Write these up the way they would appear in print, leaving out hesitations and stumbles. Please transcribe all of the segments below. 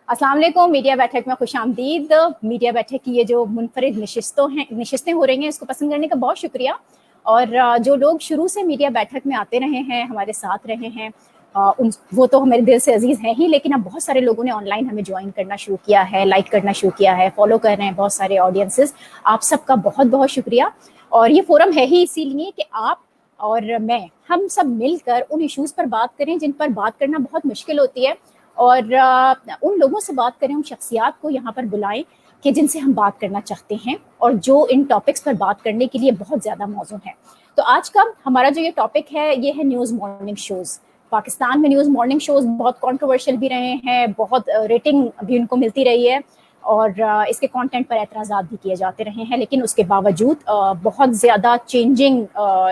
अस्सलाम वालेकुम। मीडिया बैठक में खुशामदीद। मीडिया बैठक की ये जो मुनफरिद नशिस्तें हो रही हैं, इसको पसंद करने का बहुत शुक्रिया। और जो लोग शुरू से मीडिया बैठक में आते रहे हैं, हमारे साथ रहे हैं, वो तो हमारे दिल से अजीज़ हैं ही, लेकिन अब बहुत सारे लोगों ने ऑनलाइन हमें ज्वाइन करना शुरू किया है, लाइक करना शुरू किया है, फॉलो कर रहे हैं बहुत सारे ऑडियंसेस। आप सबका बहुत बहुत शुक्रिया। और ये फोरम है ही इसीलिए कि आप और मैं, हम सब मिलकर उन इश्यूज़ पर बात करें जिन पर बात करना बहुत मुश्किल होती है, और उन लोगों से बात करें, उन शख्सियात को यहाँ पर बुलाएं कि जिनसे हम बात करना चाहते हैं और जो इन टॉपिक्स पर बात करने के लिए बहुत ज़्यादा मौजूद है। तो आज का हमारा जो ये टॉपिक है, ये है न्यूज़ मॉर्निंग शोज़। पाकिस्तान में न्यूज़ मॉर्निंग शोज़ बहुत कंट्रोवर्शियल भी रहे हैं, बहुत रेटिंग भी उनको मिलती रही है, और इसके कंटेंट पर एतराज़ात भी किए जाते रहे हैं, लेकिन उसके बावजूद बहुत ज़्यादा चेंजिंग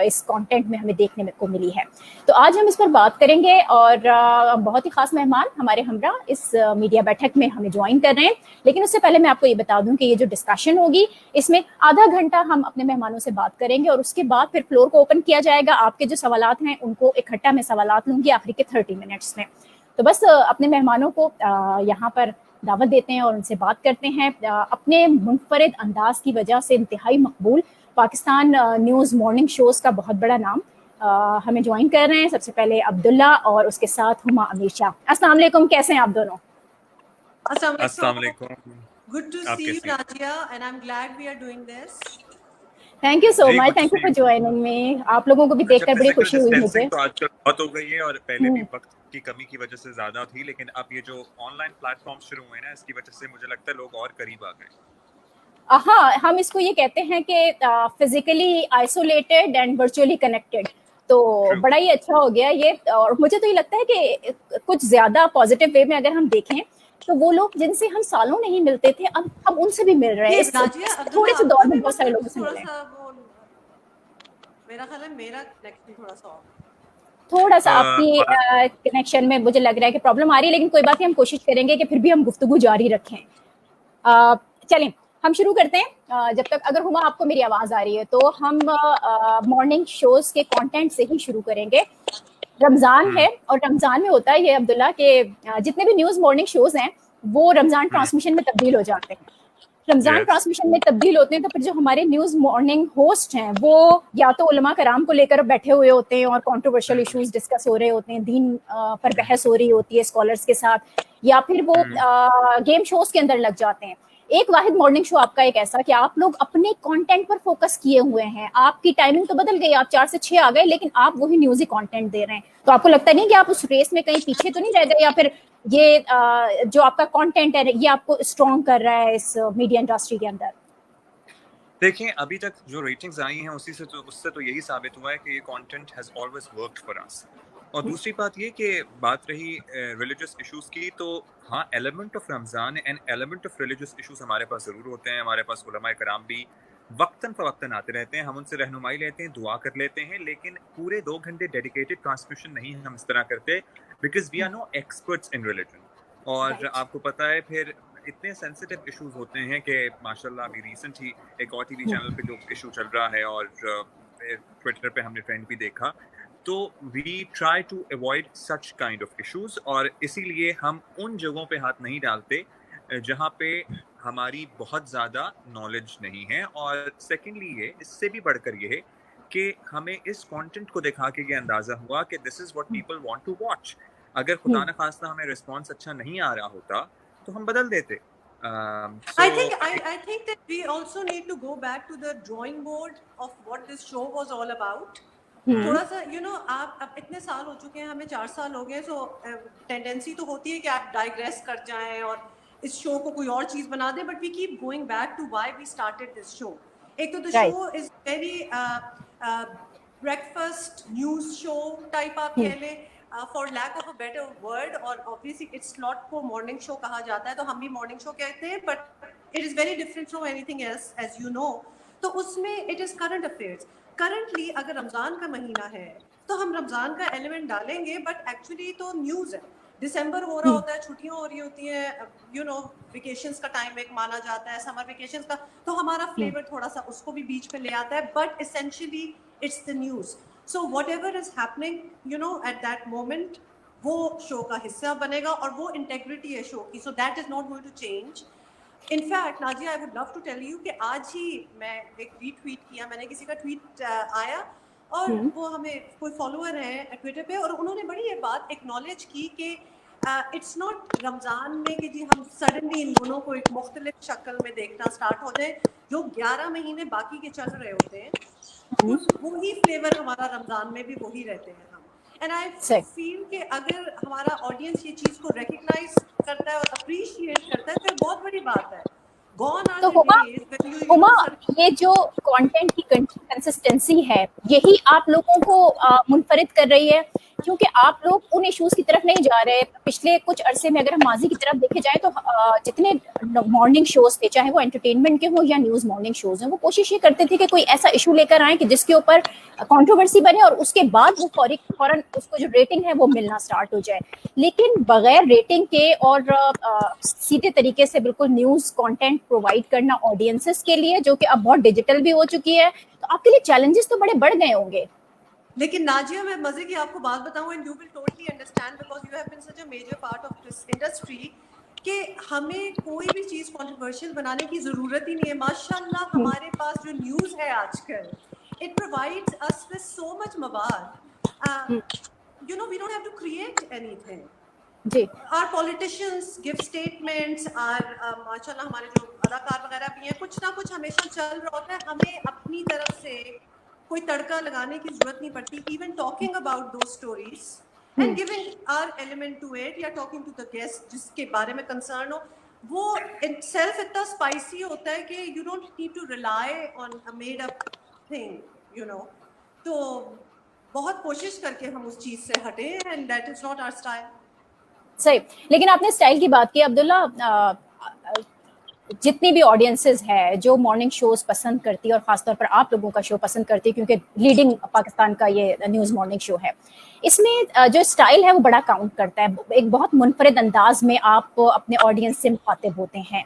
इस कंटेंट में हमें देखने को मिली है। तो आज हम इस पर बात करेंगे, और बहुत ही ख़ास मेहमान हमारे हमरा इस मीडिया बैठक में हमें ज्वाइन कर रहे हैं। लेकिन उससे पहले मैं आपको ये बता दूं कि ये जो डिस्कशन होगी, इसमें आधा घंटा हम अपने मेहमानों से बात करेंगे, और उसके बाद फिर फ्लोर को ओपन किया जाएगा। आपके जो सवालात हैं उनको इकट्ठा मैं सवालात लूँगी आखिरी के 30 मिनट्स में। तो बस अपने मेहमानों को यहाँ पर दावत देते हैं और उनसे बात करते हैं। अपने मुनफरिद अंदाज की वजह से इंतहाई मकबूल पाकिस्तान न्यूज़ मॉर्निंग शोज़ का बहुत बड़ा नाम हमें ज्वाइन कर रहे हैं। सबसे पहले अब्दुल्ला और उसके साथ हुमा अमीर शाह। अस्सलाम वालेकुम, कैसे हैं आप दोनों? अस्सलाम वालेकुम। Good to see you, Najia, and I'm glad we are doing this. Thank you so much, thank you for joining me. आप लोगों को भी देखकर बड़ी खुशी हुई मुझे। तो आजकल बहुत हो गई है, और पहले भी वक्त की कमी की वजह से ज्यादा थी, लेकिन अब ये जो ऑनलाइन प्लेटफॉर्म शुरू हुए ना, इसकी वजह से मुझे लगता है लोग और करीब आ गए। हाँ, हम इसको ये कहते हैं कि physically isolated and virtually connected. तो बड़ा ही अच्छा हो गया ये। और मुझे तो ये लगता है कि कुछ ज्यादा पॉजिटिव वे में अगर हम देखें, तो वो लोग जिनसे हम सालों नहीं मिलते थे, अब हम उनसे भी मिल रहे हैं। थोड़े से दौर में बहुत सारे लोगों से मिले। मेरा ख्याल है मेरा कनेक्शन थोड़ा सा आपकी कनेक्शन में मुझे लग रहा है कि प्रॉब्लम आ रही है, लेकिन कोई बात नहीं, हम कोशिश करेंगे कि फिर भी हम गुफ्तगू जारी रखें। चलें, हम शुरू करते हैं। जब तक अगर हुमा आपको मेरी आवाज़ आ रही है, तो हम मॉर्निंग शोज़ के कंटेंट से ही शुरू करेंगे। रमज़ान है, और रमज़ान में होता है ये अब्दुल्ला कि जितने भी न्यूज़ मॉर्निंग शोज़ हैं, वो रमज़ान ट्रांसमिशन में तब्दील हो जाते हैं। रमज़ान ट्रांसमिशन में तब्दील होते हैं, तो फिर जो हमारे न्यूज़ मॉर्निंग होस्ट हैं, वो या तो उलमा कराम को लेकर बैठे हुए होते हैं और कंट्रोवर्शियल इश्यूज डिस्कस हो रहे होते हैं, दीन पर बहस हो रही होती है स्कॉलर्स के साथ, या फिर वो गेम शोज के अंदर लग जाते हैं। एक वाहिद मॉर्निंग शो आपका एक ऐसा कि आप लोग अपने कंटेंट पर फोकस किए हुए हैं। आपकी टाइमिंग तो बदल गई, आप 4 से 6 आ गए, लेकिन आप वही न्यूज़ ही कंटेंट दे रहे हैं। तो आपको लगता नहीं कि आप उस रेस में कहीं पीछे तो नहीं रह गए, या फिर ये जो आपका कंटेंट है ये आपको स्ट्रॉन्ग कर रहा है इस मीडिया इंडस्ट्री के अंदर? देखिए, अभी तक जो रेटिंग्स आई हैं उससे तो यही साबित हुआ है कि ये content has always worked for us. और दूसरी बात ये कि बात रही रिलीजियस इश्यूज की, तो हाँ, element of Ramzan and element of religious issues हमारे पास ज़रूर होते हैं। हमारे पास उलमाए कराम भी वक्तन फ़वक्तन आते रहते हैं, हम उनसे रहनुमाई लेते हैं, दुआ कर लेते हैं, लेकिन पूरे 2 घंटे डेडिकेटेड ट्रांसमिशन नहीं हम इस तरह करते, because we are no experts in religion. और आपको पता है, फिर इतने सेंसिटिव इश्यूज होते हैं कि माशाल्लाह अभी रिसेंट ही एक और टीवी चैनल पे जो इशू चल रहा है, और ट्विटर पे हमने ट्रेंड भी देखा, तो we try to avoid such kind of issues, और इसीलिए हम उन जगहों पे हाथ नहीं डालते जहाँ पे हमारी बहुत ज़्यादा नॉलेज नहीं है। और सेकेंडली ये, इससे भी बढ़कर ये है कि हमें इस कंटेंट को दिखा के ये अंदाज़ा हुआ कि this is what people want to watch. अगर खुदा न खास्ता हमें रिस्पॉन्स अच्छा नहीं आ रहा होता तो हम बदल देते। I think that we also need to go back to the drawing board of what this show was all about. थोड़ा सा आप अब इतने साल हो चुके हैं, हमें 4 साल हो गए, सो टेंडेंसी तो होती है कि आप डाइग्रेस कर जाएं और इस शो को कोई और चीज बना दें, but we keep going back to why we started this show. एक तो the show is very breakfast news show type आप कह लें, for lack of a better word, और ऑब्वियसली इट्स नॉट को मॉर्निंग शो कहा जाता है, तो हम भी मॉर्निंग शो कहते हैं, but it is very different from anything else, as you know. तो उसमें it is current affairs. Currently अगर रमज़ान का महीना है तो हम रमज़ान का एलिमेंट डालेंगे, बट एक्चुअली तो न्यूज़ है। दिसंबर हो रहा होता है, छुट्टियां हो रही होती हैं, वेकेशंस का टाइम एक माना जाता है, समर वेकेशंस का, तो हमारा फ्लेवर थोड़ा सा उसको भी बीच पे ले आता है, but essentially it's the news. So whatever is happening, at that moment, वो शो का हिस्सा बनेगा और वो इंटेग्रिटी है शो की, so that is not going to change. In fact Nazia, I would love to tell you कि आज ही मैं एक रीट्वीट किया, मैंने किसी का ट्वीट आया और वो हमें कोई फॉलोअर है ट्विटर पे, और उन्होंने बड़ी ये बात एक्नॉलेज की कि इट्स नॉट रमज़ान में कि जी हम सडनली इन दोनों को एक मुख्तलिफ शक्ल में देखना स्टार्ट हो जाए। जो 11 महीने बाकी के चल रहे होते हैं वही फ्लेवर हमारा रमज़ान में भी वही रहते हैं हम। एंड आई फील कि अगर हमारा ऑडियंस ये चीज़ को रिकग्नाइज करता है और अप्रिशिएट करता है तो बहुत बड़ी बात है। तो हुमा ये जो कंटेंट की कंसिस्टेंसी है यही आप लोगों को मुनफरिद कर रही है, क्योंकि आप लोग उन इश्यूज की तरफ नहीं जा रहे। पिछले कुछ अरसे में अगर हम माजी की तरफ देखे जाए तो जितने मॉर्निंग शोज थे, चाहे वो एंटरटेनमेंट के हो या न्यूज मॉर्निंग शोज हैं, वो कोशिश ये करते थे कि कोई ऐसा इशू लेकर आए कि जिसके ऊपर कंट्रोवर्सी बने और उसके बाद वो फौरन उसको जो रेटिंग है वो मिलना स्टार्ट हो जाए। लेकिन बगैर रेटिंग के और सीधे तरीके से बिल्कुल न्यूज कंटेंट प्रोवाइड करना ऑडियंसेस के लिए, जो कि अब बहुत डिजिटल भी हो चुकी है, तो आपके लिए चैलेंजेस तो बड़े बढ़ गए होंगे। लेकिन नाजिया, मैं मजे की आपको बात बताऊं, and you will totally understand because you have been such a major part of this industry, कि हमें कोई भी चीज कंट्रोवर्शियल बनाने की जरूरत ही नहीं है। माशाल्लाह हमारे पास जो न्यूज है आजकल, it provides us with so much मवाद। You know, we don't have to create anything. जी, or politicians give statements, or माशाल्लाह हमारे जो अदाकार वगैरह भी हैं, कुछ ना कुछ हमेशा चल रहा होता है। हमें अपनी तरफ से कोई तड़का लगाने की जरूरत नहीं पड़ती। इवन टॉकिंग अबाउट दो stories and giving our element to it, या टॉकिंग टू द गेस्ट जिसके बारे में कंसर्न हो, वो इटसेल्फ इतना स्पाइसी होता है कि you don't need to rely on a made up thing, you know. तो बहुत कोशिश करके हम उस चीज से हटे, and that is not our style. सही, लेकिन आपने स्टाइल की बात की अब्दुल्ला, जितनी भी ऑडियंसेस है जो मॉर्निंग शोज पसंद करती है और खासतौर पर आप लोगों का शो पसंद करती है, क्योंकि लीडिंग पाकिस्तान का ये न्यूज मॉर्निंग शो है, इसमें जो स्टाइल है वो बड़ा काउंट करता है। एक बहुत मुनफरिद अंदाज में आप अपने ऑडियंस से मुखातिब होते हैं।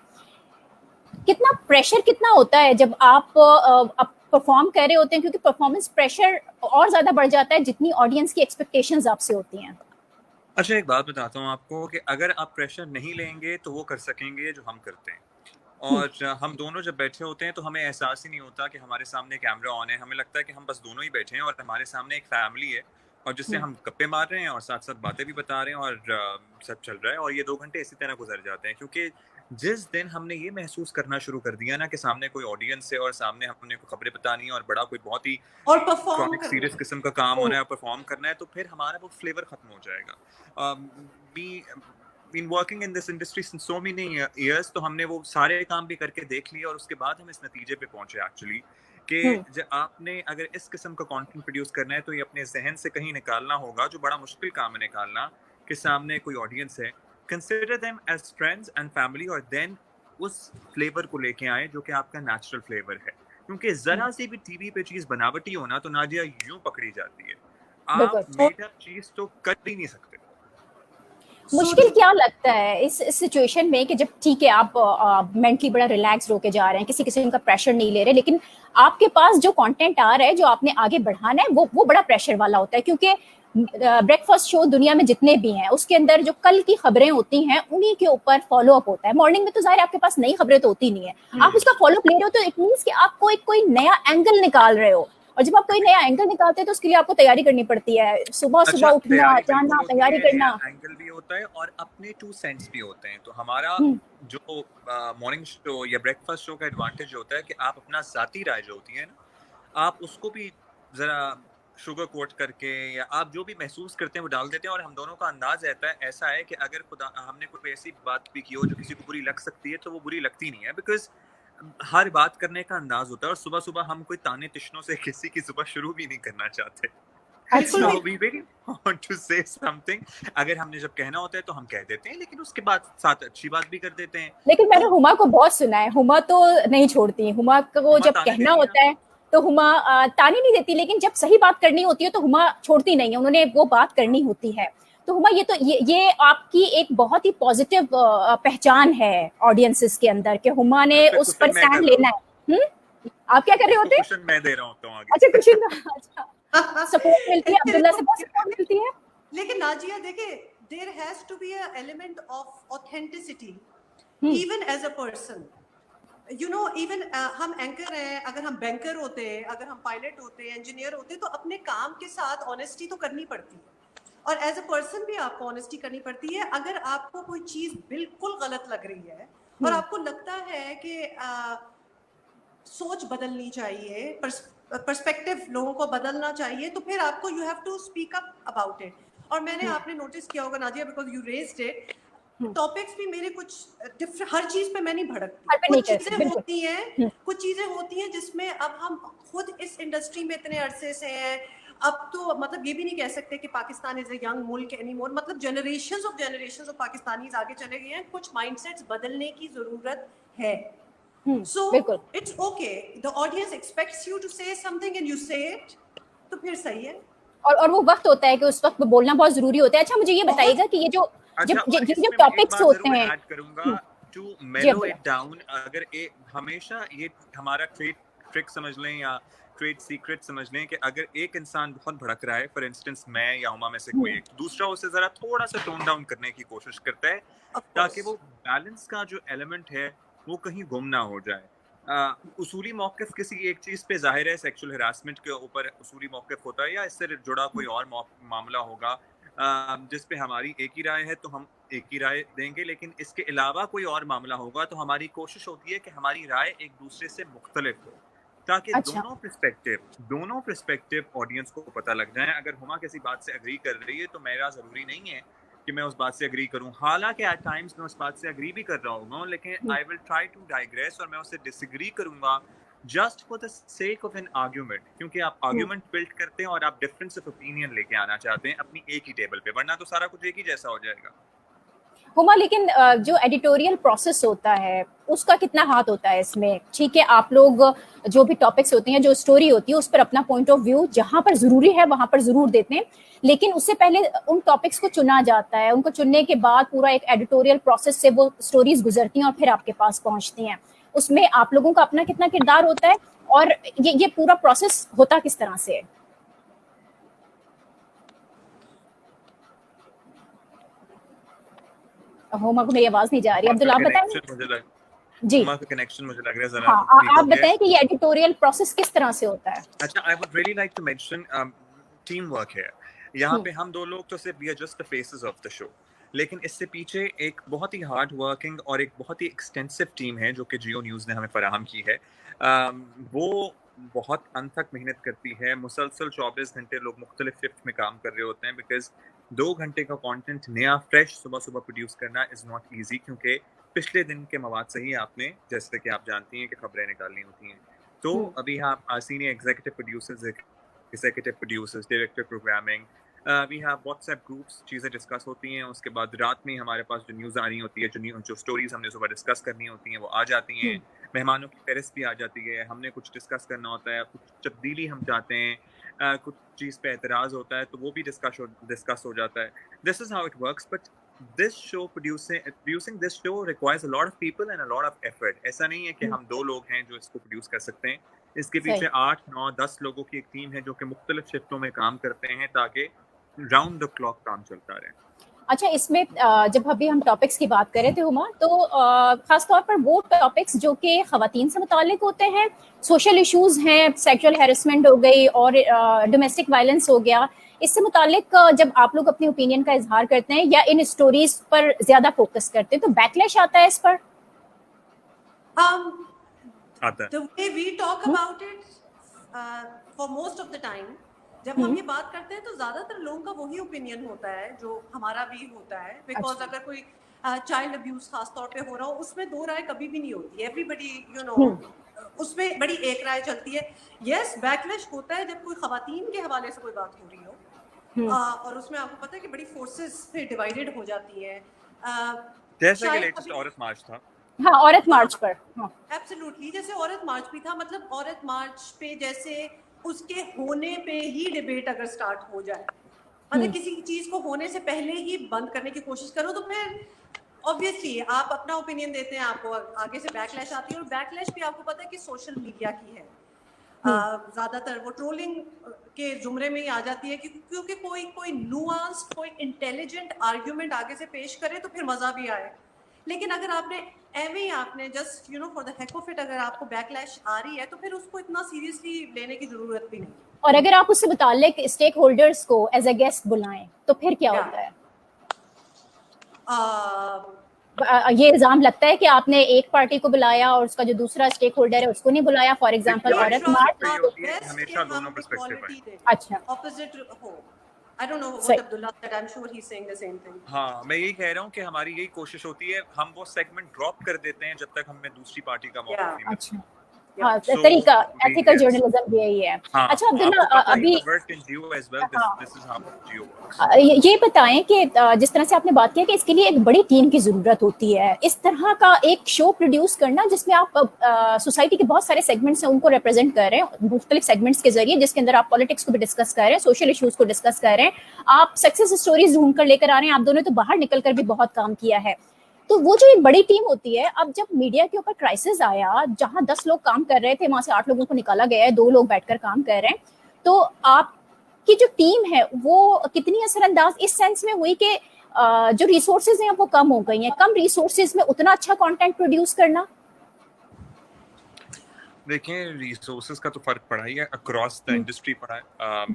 कितना प्रेशर कितना होता है जब आप परफॉर्म कर रहे होते हैं, क्योंकि परफॉर्मेंस प्रेशर और ज्यादा बढ़ जाता है जितनी ऑडियंस की एक्सपेक्टेशंस आपसे होती हैं। अच्छा, एक बात बताता हूँ आपको कि अगर आप प्रेशर नहीं लेंगे तो वो कर सकेंगे जो हम करते हैं। और हम दोनों जब बैठे होते हैं तो हमें एहसास ही नहीं होता कि हमारे सामने कैमरा ऑन है। हमें लगता है कि हम बस दोनों ही बैठे हैं और हमारे सामने एक फैमिली है और जिससे हम गप्पे मार रहे हैं और साथ साथ बातें भी बता रहे हैं और सब चल रहा है। और ये 2 घंटे इसी तरह गुजर जाते हैं, क्योंकि जिस दिन हमने ये महसूस करना शुरू कर दिया ना कि सामने कोई ऑडियंस है और सामने हमने को खबरें बतानी है और बड़ा कोई बहुत ही और परफॉर्म सीरियस किस्म का काम होना है और परफॉर्म करना है, तो फिर हमारा वो फ्लेवर खत्म हो जाएगा। been working in this industry since so many years, तो हमने वो सारे काम भी करके देख लिए और उसके बाद हम इस नतीजे पे पहुंचे एक्चुअली कि जब आपने अगर इस किस्म का कंटेंट प्रोड्यूस करना है तो ये अपने जहन से कहीं निकालना होगा, जो बड़ा मुश्किल काम है निकालना, कि सामने कोई ऑडियंस है। Consider them as friends and family और देन उस फ्लेवर को लेके आए जो कि आपका नेचुरल फ्लेवर है, क्योंकि जरा सी भी टीवी पे चीज बनावटी होना तो नाजिया यूं पकड़ी जाती है। आप मेकअप चीज तो कर ही नहीं सकते। मुश्किल क्या लगता है इस सिचुएशन में कि जब ठीक है आप मेंटली बड़ा रिलैक्स होके जा रहे हैं, किसी किस्म का प्रेशर नहीं ले रहे, लेकिन आपके पास जो कंटेंट आ रहा है, जो आपने आगे बढ़ाना है, वो बड़ा प्रेशर वाला होता है, क्योंकि ब्रेकफास्ट शो दुनिया में जितने भी हैं उसके अंदर जो कल की खबरें होती हैं उन्हीं के ऊपर फॉलो अप होता है। मॉर्निंग में तो जाहिर आपके पास नई खबरें तो होती नहीं है, आप उसका फॉलो अप ले रहे हो, तो इट मींस कि आप कोई नया एंगल निकाल रहे हो, और जब आप कोई नया एंगल निकालते हैं तो उसके लिए आपको तैयारी करनी पड़ती है, सुबह सुबह उठना, जाना, तैयारी करना। एंगल भी होता है और अपने 2 सेंट्स भी होते हैं। तो हमारा जो मॉर्निंग शो या ब्रेकफास्ट शो का एडवांटेज होता है कि आप अपना जाती राय जो होती है ना, आप उसको भी जरा शुगर कोट करके या आप जो भी महसूस करते हैं वो डाल देते हैं। और हम दोनों का अंदाज रहता है ऐसा है कि अगर खुदा हमने कोई ऐसी बात भी की हो जो किसी को बुरी लग सकती है तो वो बुरी लगती नहीं है, बिकॉज हर बात करने का अंदाज होता है। और सुबह सुबह हम कोई ताने तिश्नों से किसी की सुबह शुरू भी नहीं करना चाहते। So we really want to say something. अगर हमने जब कहना होता है तो हम कह देते हैं, लेकिन उसके बाद साथ अच्छी बात भी कर देते हैं। लेकिन मैंने हुमा को बहुत सुना है, हुमा तो नहीं छोड़ती। हुमा को जब कहना होता है तो हुमा ताने नहीं देती, लेकिन जब सही बात करनी होती है तो हुमा छोड़ती नहीं है, उन्होंने वो बात करनी होती है। तो हुमा ये आपकी एक बहुत ही पॉजिटिव पहचान है ऑडियंसेस के अंदर कि हुमा ने उस पर स्टैंड लेना है। आप क्या कर रहे होते हैं? क्वेश्चन मैं दे रहा हूं तो आगे। अच्छा, क्वेश्चन। अच्छा, सपोर्ट मिलती है अब्दुल्ला से, बहुत सपोर्ट मिलती है। लेकिन नाजिया देखिए, there has to be a element of authenticity even as a person, you know, even हम एंकर हैं, अगर हम बैंकर होते, अगर हम पायलट होते, इंजीनियर होते, तो अपने काम के साथ ऑनेस्टी तो करनी पड़ती है, और एज अ पर्सन भी आपको ऑनेस्टी करनी पड़ती है। अगर आपको कोई चीज बिल्कुल गलत लग रही है और आपको लगता है कि सोच बदलनी चाहिए, पर्सपेक्टिव लोगों को बदलना चाहिए, तो फिर आपको you have to speak up about it. और मैंने आपने नोटिस किया होगा Nazia, because you raised it, topics भी मेरे कुछ डिफरेंट, हर चीज पे मैं नहीं भड़कती। कुछ चीजें होती हैं, कुछ चीजें होती हैं जिसमें अब हम खुद इस इंडस्ट्री में इतने अरसे से हैं, अब तो मतलब ये भी नहीं कह सकते कि पाकिस्तान इज अ यंग मुल्क एनीमोर, मतलब जनरेशंस ऑफ पाकिस्तानीज आगे चले गए हैं, कुछ माइंडसेट्स बदलने की जरूरत है। So it's okay, the audience expects you to say something and you say it, तो फिर सही है। और वो वक्त होता है कि उस वक्त बोलना बहुत जरूरी होता है। अच्छा मुझे ये बताइएगा कि ये जो जब टॉपिक्स होते हैं, ऐड करूंगा टू मेलो इट डाउन, अगर हमेशा ये हमारा ट्रिक समझ लें या ट्रेड सीक्रेट समझ लें कि अगर एक इंसान बहुत भड़क रहा है, फॉर इंस्टेंस मैं या उमा में से कोई एक, दूसरा उसे जरा थोड़ा सा टोन डाउन करने की कोशिश करता है ताकि वो बैलेंस का जो एलिमेंट है वो कहीं गुम ना हो जाए। उसूली मौक़िफ़ किसी एक चीज़ पे ज़ाहिर है, सेक्सुअल हरासमेंट के ऊपर उसूली मौक़िफ़ होता है या इससे जुड़ा कोई और मामला होगा जिस पे हमारी एक ही राय है तो हम एक ही राय देंगे, लेकिन इसके अलावा कोई और मामला होगा तो हमारी कोशिश होती है कि हमारी राय एक दूसरे से मुख्तलिफ हो, ताकि दोनों पर्सपेक्टिव ऑडियंस को पता लग जाए। अगर हुमा किसी बात से एग्री कर रही है तो मेरा ज़रूरी नहीं है कि मैं उस बात से एग्री करूं, हालांकि एट टाइम्स मैं उस बात से एग्री भी कर रहा हूँ, लेकिन I will try to digress और मैं उससे डिसएग्री करूंगा just for the sake of an argument, क्योंकि आप आर्ग्यूमेंट बिल्ड करते हैं और आप डिफरेंस ऑफ ओपिनियन लेके आना चाहते हैं अपनी एक ही टेबल पे, वरना तो सारा कुछ एक ही जैसा हो जाएगा। हुमा, लेकिन जो एडिटोरियल प्रोसेस होता है उसका कितना हाथ होता है इसमें? ठीक है, आप लोग जो भी टॉपिक्स होती हैं, जो स्टोरी होती है, उस पर अपना पॉइंट ऑफ व्यू जहां पर जरूरी है वहां पर जरूर देते हैं, लेकिन उससे पहले उन टॉपिक्स को चुना जाता है, उनको चुनने के बाद पूरा एक एडिटोरियल प्रोसेस से वो स्टोरीज गुजरती हैं और फिर आपके पास पहुंचती हैं। उसमें आप लोगों का अपना कितना किरदार होता है और ये पूरा प्रोसेस होता किस तरह से है? हुमा को मेरी आवाज नहीं जा रही। अब्दुल, आप बताएंगे? जी, कनेक्शन मुझे लग रहा है जरा। हाँ, आप बताएं कि ये एडिटोरियल प्रोसेस किस तरह से होता है? अच्छा, I would really like to mention team work है यहाँ पे। हम दो लोग तो सिर्फ we are just the faces of the show, लेकिन इससे पीछे एक बहुत ही हार्ड वर्किंग और एक बहुत ही एक्सटेंसिव टीम है जो कि जियो न्यूज़ ने हमें फराहम की है। वो बहुत अनथक मेहनत करती है, मुसलसल 24 घंटे लोग मुख्तलिफ शिफ्ट में काम कर रहे होते हैं, बिकॉज 2 घंटे का कंटेंट नया फ्रेश सुबह सुबह प्रोड्यूस करना इज़ नॉट ईजी, क्योंकि पिछले दिन के मवाद से ही आपने, जैसे कि आप जानती हैं, कि खबरें निकालनी होती हैं। तो अभी आप senior executive producers, director programming, we have WhatsApp groups, चीज़ें डिस्कस होती हैं। उसके बाद रात में हमारे पास जो न्यूज़ आ रही होती है, जो स्टोरीज हमने सुबह डिस्कस करनी होती हैं वो आ जाती हैं। मेहमानों की फेहरिस्त भी आ जाती है, हमने कुछ डिस्कस करना होता है, कुछ तब्दीली हम चाहते हैं, कुछ चीज़ पे एतराज़ होता है तो वो भी डिस्कस हो जाता है। This is how it works, but this show producing this show requires a lot of people and a lot of effort. ऐसा नहीं है कि हम 2 लोग हैं जो इसको प्रोड्यूस कर सकते हैं, इसके पीछे 8, 9, 10 लोगों की एक टीम है जो कि मुख्तलिफ शिफ्टों में काम करते हैं ताकि राउंड द क्लॉक काम चलता रहे। अच्छा, इसमें जब अभी हम टॉपिक्स की बात कर रहे थे हुमा, तो खास तौर पर वो टॉपिक्स जो कि ख़वातीन से मुताल्लिक होते हैं, सोशल इश्यूज हैं, सेक्सुअल हैरेसमेंट हो गई और डोमेस्टिक वायलेंस हो गया, इससे मुताल्लिक जब आप लोग अपने ओपिनियन का इजहार करते हैं या इन स्टोरीज पर ज्यादा फोकस करते हैं तो बैकलैश आता है इस पर? The way we talk about it, for most of the time, जब हम ये बात करते हैं तो ज्यादातर लोगों का वही ओपिनियन होता है जो हमारा भी होता है, बिकॉज अगर कोई चाइल्ड अब्यूज खास तौर पे हो रहा हो, उसमें 2 राय कभी भी नहीं होती। एवरीबडी यू नो, उसमें बड़ी एक राय चलती है। यस, बैकलैश होता है जब कोई खवातीन के हवाले से कोई बात हो रही हो, और उसमें आपको पता है कि बड़ी फोर्सेस फिर डिवाइडेड हो जाती है। जैसे कि लेटेस्ट औरत मार्च था। हाँ, औरत मार्च पर। एब्सोल्युटली, जैसे औरत मार्च भी था, मतलब औरत मार्च पे जैसे उसके होने पे ही डिबेट अगर स्टार्ट हो जाए, मतलब किसी चीज को होने से पहले ही बंद करने की कोशिश करो, तो फिर ऑब्वियसली आप अपना ओपिनियन देते हैं, आपको आगे से बैकलैश आती है, और बैकलैश भी आपको पता है कि सोशल मीडिया की है। ज्यादातर वो ट्रोलिंग के जुमरे में ही आ जाती है, क्योंकि कोई नुआंस्ड, कोई इंटेलिजेंट आर्ग्यूमेंट आगे से पेश करे तो फिर मजा भी आए। लेकिन अगर आपने just for the heck of it, अगर आपको बैकलैश आ रही है तो फिर उसको इतना सीरियसली लेने की जरूरत भी नहीं। और अगर आप उससे मुताल्लिक स्टेक होल्डर्स को एज अ गेस्ट बुलाएं तो फिर क्या होता है? ये इल्जाम लगता है कि आपने एक पार्टी को बुलाया और उसका जो दूसरा स्टेक होल्डर है उसको नहीं बुलाया, फॉर एग्जांपल औरत मार्च। हमेशा दोनों पर्सपेक्टिव है। अच्छा, ऑपोजिट हो। I don't know what Abdullah said. I'm sure he's saying the same thing. हाँ, मैं यही कह रहा हूँ कि हमारी यही कोशिश होती है, हम वो सेगमेंट ड्रॉप कर देते हैं जब तक हमें दूसरी पार्टी का मौका नहीं मिलता। अच्छा, हाँ, तरीका एथिकल जर्नलिज्म यही है। अच्छा अब्दुल्ला, अभी ये बताएं कि जिस तरह से आपने बात किया कि इसके लिए एक बड़ी टीम की जरूरत होती है, इस तरह का एक शो प्रोड्यूस करना जिसमें आप सोसाइटी के बहुत सारे सेगमेंट्स हैं उनको रिप्रेजेंट कर रहे हैं मुख्तलिफ सेगमेंट्स के जरिए, जिसके अंदर आप पॉलिटिक्स को भी डिस्कस कर रहे हैं, सोशल इश्यूज को डिस्कस कर रहे हैं, आप सक्सेस स्टोरीज ढूंढ कर लेकर आ रहे हैं। आप दोनों तो बाहर निकल कर भी बहुत काम किया है। तो वो जो एक बड़ी टीम होती है, अब जब मीडिया के ऊपर क्राइसिस आया, जहां 10 लोग काम कर रहे थे वहां से 8 लोगों को निकाला गया है, 2 लोग बैठकर काम कर रहे हैं, तो आपकी जो टीम है वो कितनी असरअंदाज इस सेंस में हुई कि जो रिसोर्सेज हैं वो कम हो गई हैं? कम रिसोर्सेज में उतना अच्छा कंटेंट प्रोड्यूस करना? देखें, रिसोर्सेज का तो फर्क पड़ा ही है, अक्रॉस द इंडस्ट्री पड़ा है,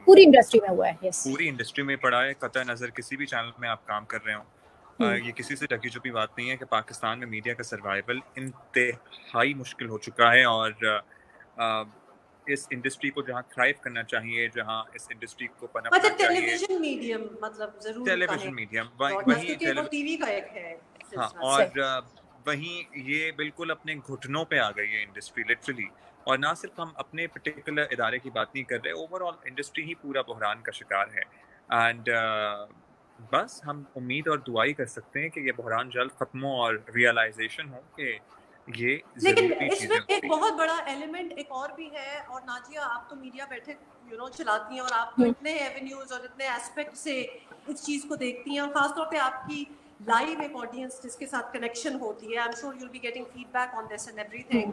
पूरी इंडस्ट्री में हुआ है। यस, पूरी इंडस्ट्री में पड़ा है, कतई नजर किसी भी चैनल में आप काम कर रहे हो। ये किसी से ढकी छुपी बात नहीं है कि पाकिस्तान में मीडिया का सर्वाइवल इंतहाई मुश्किल हो चुका है, और इस इंडस्ट्री को जहाँ थ्राइव करना चाहिए, जहाँ इस इंडस्ट्री को पनपना चाहिए, टेलीविजन मीडियम, मतलब जरूर टेलीविजन मीडियम वही टीवी का एक है। हाँ, और वहीं ये बिल्कुल अपने घुटनों पे आ गई है इंडस्ट्री लिटरली। और ना सिर्फ हम अपने पर्टिकुलर इदारे की बात नहीं कर रहे, ओवरऑल इंडस्ट्री ही पूरा बहरान का शिकार है। एंड बस हम उम्मीद और दुआई कर सकते हैं कि ये बहरान जल्द खत्म हो और रियलाइजेशन हो कि ये लेकिन इसमें एक बहुत बड़ा एलिमेंट एक और भी है। और नाजिया, आप तो मीडिया बैठक चलाती हैं और आप तो इतने एवेन्यूज और इतने एस्पेक्ट से इस चीज को देखती हैं, और खासतौर पे आपकी लाइव एक ऑडियंस जिसके साथ कनेक्शन होती है। I am sure you will be getting feedback on this and everything.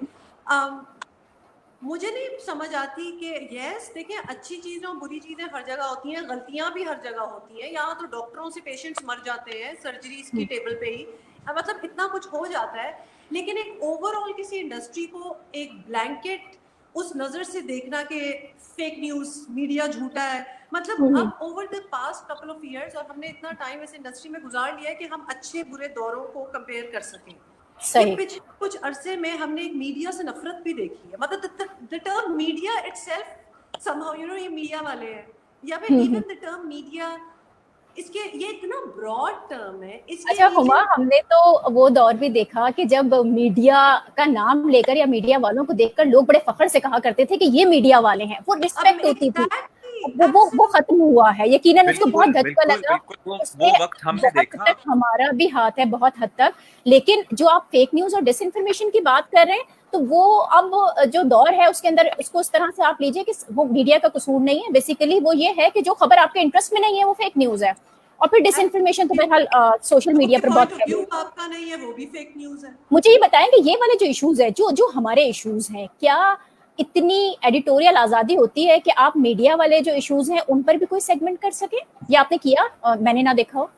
मुझे नहीं समझ आती कि यस देखिए, अच्छी चीजें और बुरी चीजें हर जगह होती हैं, गलतियां भी हर जगह होती हैं। यहाँ तो डॉक्टरों से पेशेंट्स मर जाते हैं सर्जरीज की टेबल पे ही, मतलब इतना कुछ हो जाता है। लेकिन एक ओवरऑल किसी इंडस्ट्री को एक ब्लैंकेट उस नजर से देखना कि फेक न्यूज, मीडिया झूठा है, मतलब अब over the past couple of years, और हमने इतना टाइम इस इंडस्ट्री में गुजार लिया है कि हम अच्छे बुरे दौरों को कंपेयर कर सकें। सही। पिछले कुछ अरसे में हमने एक मीडिया से नफरत भी देखी है, मतलब the term media itself somehow ये मीडिया वाले हैं, या फिर इवन द टर्म मीडिया, इसके ये इतना ब्रॉड टर्म है। अच्छा हुमा, हमने तो वो दौर भी देखा कि जब मीडिया का नाम लेकर या मीडिया वालों को देखकर लोग बड़े फख्र से कहा करते थे कि ये मीडिया वाले हैं, वो रिस्पेक्ट होती थी। वो खत्म हुआ है, यकीनन उसको बहुत धक्का लगा। वो वक्त हमने देखा, हमारा भी हाथ है बहुत हद तक। लेकिन जो आप फेक न्यूज और डिसइंफॉर्मेशन की बात कर रहे हैं, तो वो अब जो दौर है उसके अंदर उसको इस तरह से आप लीजिए कि वो मीडिया का कसूर नहीं है। बेसिकली वो ये है कि जो खबर आपके इंटरेस्ट में नहीं है वो फेक न्यूज है, और फिर डिसइंफॉर्मेशन तो बहरहाल सोशल मीडिया पर बहुत आपका नहीं है, वो भी फेक न्यूज है। मुझे ये बताएं कि ये वाले जो इश्यूज है, जो हमारे इश्यूज हैं, क्या इतनी एडिटोरियल आजादी होती है कि आप मीडिया वाले जो इश्यूज हैं उन पर भी कोई सेगमेंट कर सके? या आपने किया? मैंने ना देखा हो।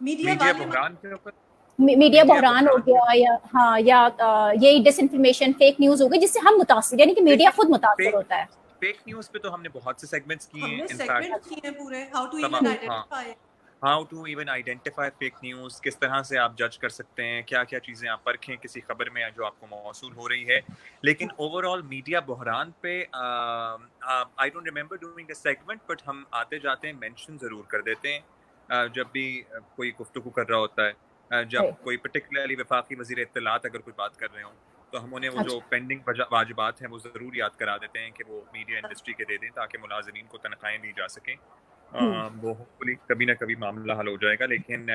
मीडिया बहरान के ऊपर मीडिया बहरान हो गया, या हाँ, या यही डिसइंफॉर्मेशन, फेक न्यूज हो गई जिससे हम मुतासिर, यानी कि मीडिया खुद मुतासिर होता है। फेक न्यूज पे तो हमने बहुत से सेगमेंट्स किए हैं, इनफैक्ट किए हैं पूरे, how to even identify fake news, किस तरह से आप जज कर सकते हैं, क्या क्या चीजें आप परखें किसी खबर में जो आपको मौसूल हो रही है। लेकिन ओवरऑल मीडिया बहरान पे I don't remember doing a segment, but हम आते जाते हैं मेंशन जरूर कर देते हैं जब भी कोई गुफ्तगू कर रहा होता है, जब कोई पर्टिकुलरली वफाकी वज़ीर इत्तलात अगर कोई बात कर रहे हो तो हम उन्हें वो जो पेंडिंग वाजिबात हैं वो ज़रूर याद करा देते हैं कि वो मीडिया इंडस्ट्री के दे दें ताकि मुलाज़िमीन को तनख्वाहें दी जा सकें। वो होपफुली कभी ना कभी मामला हल हो जाएगा, लेकिन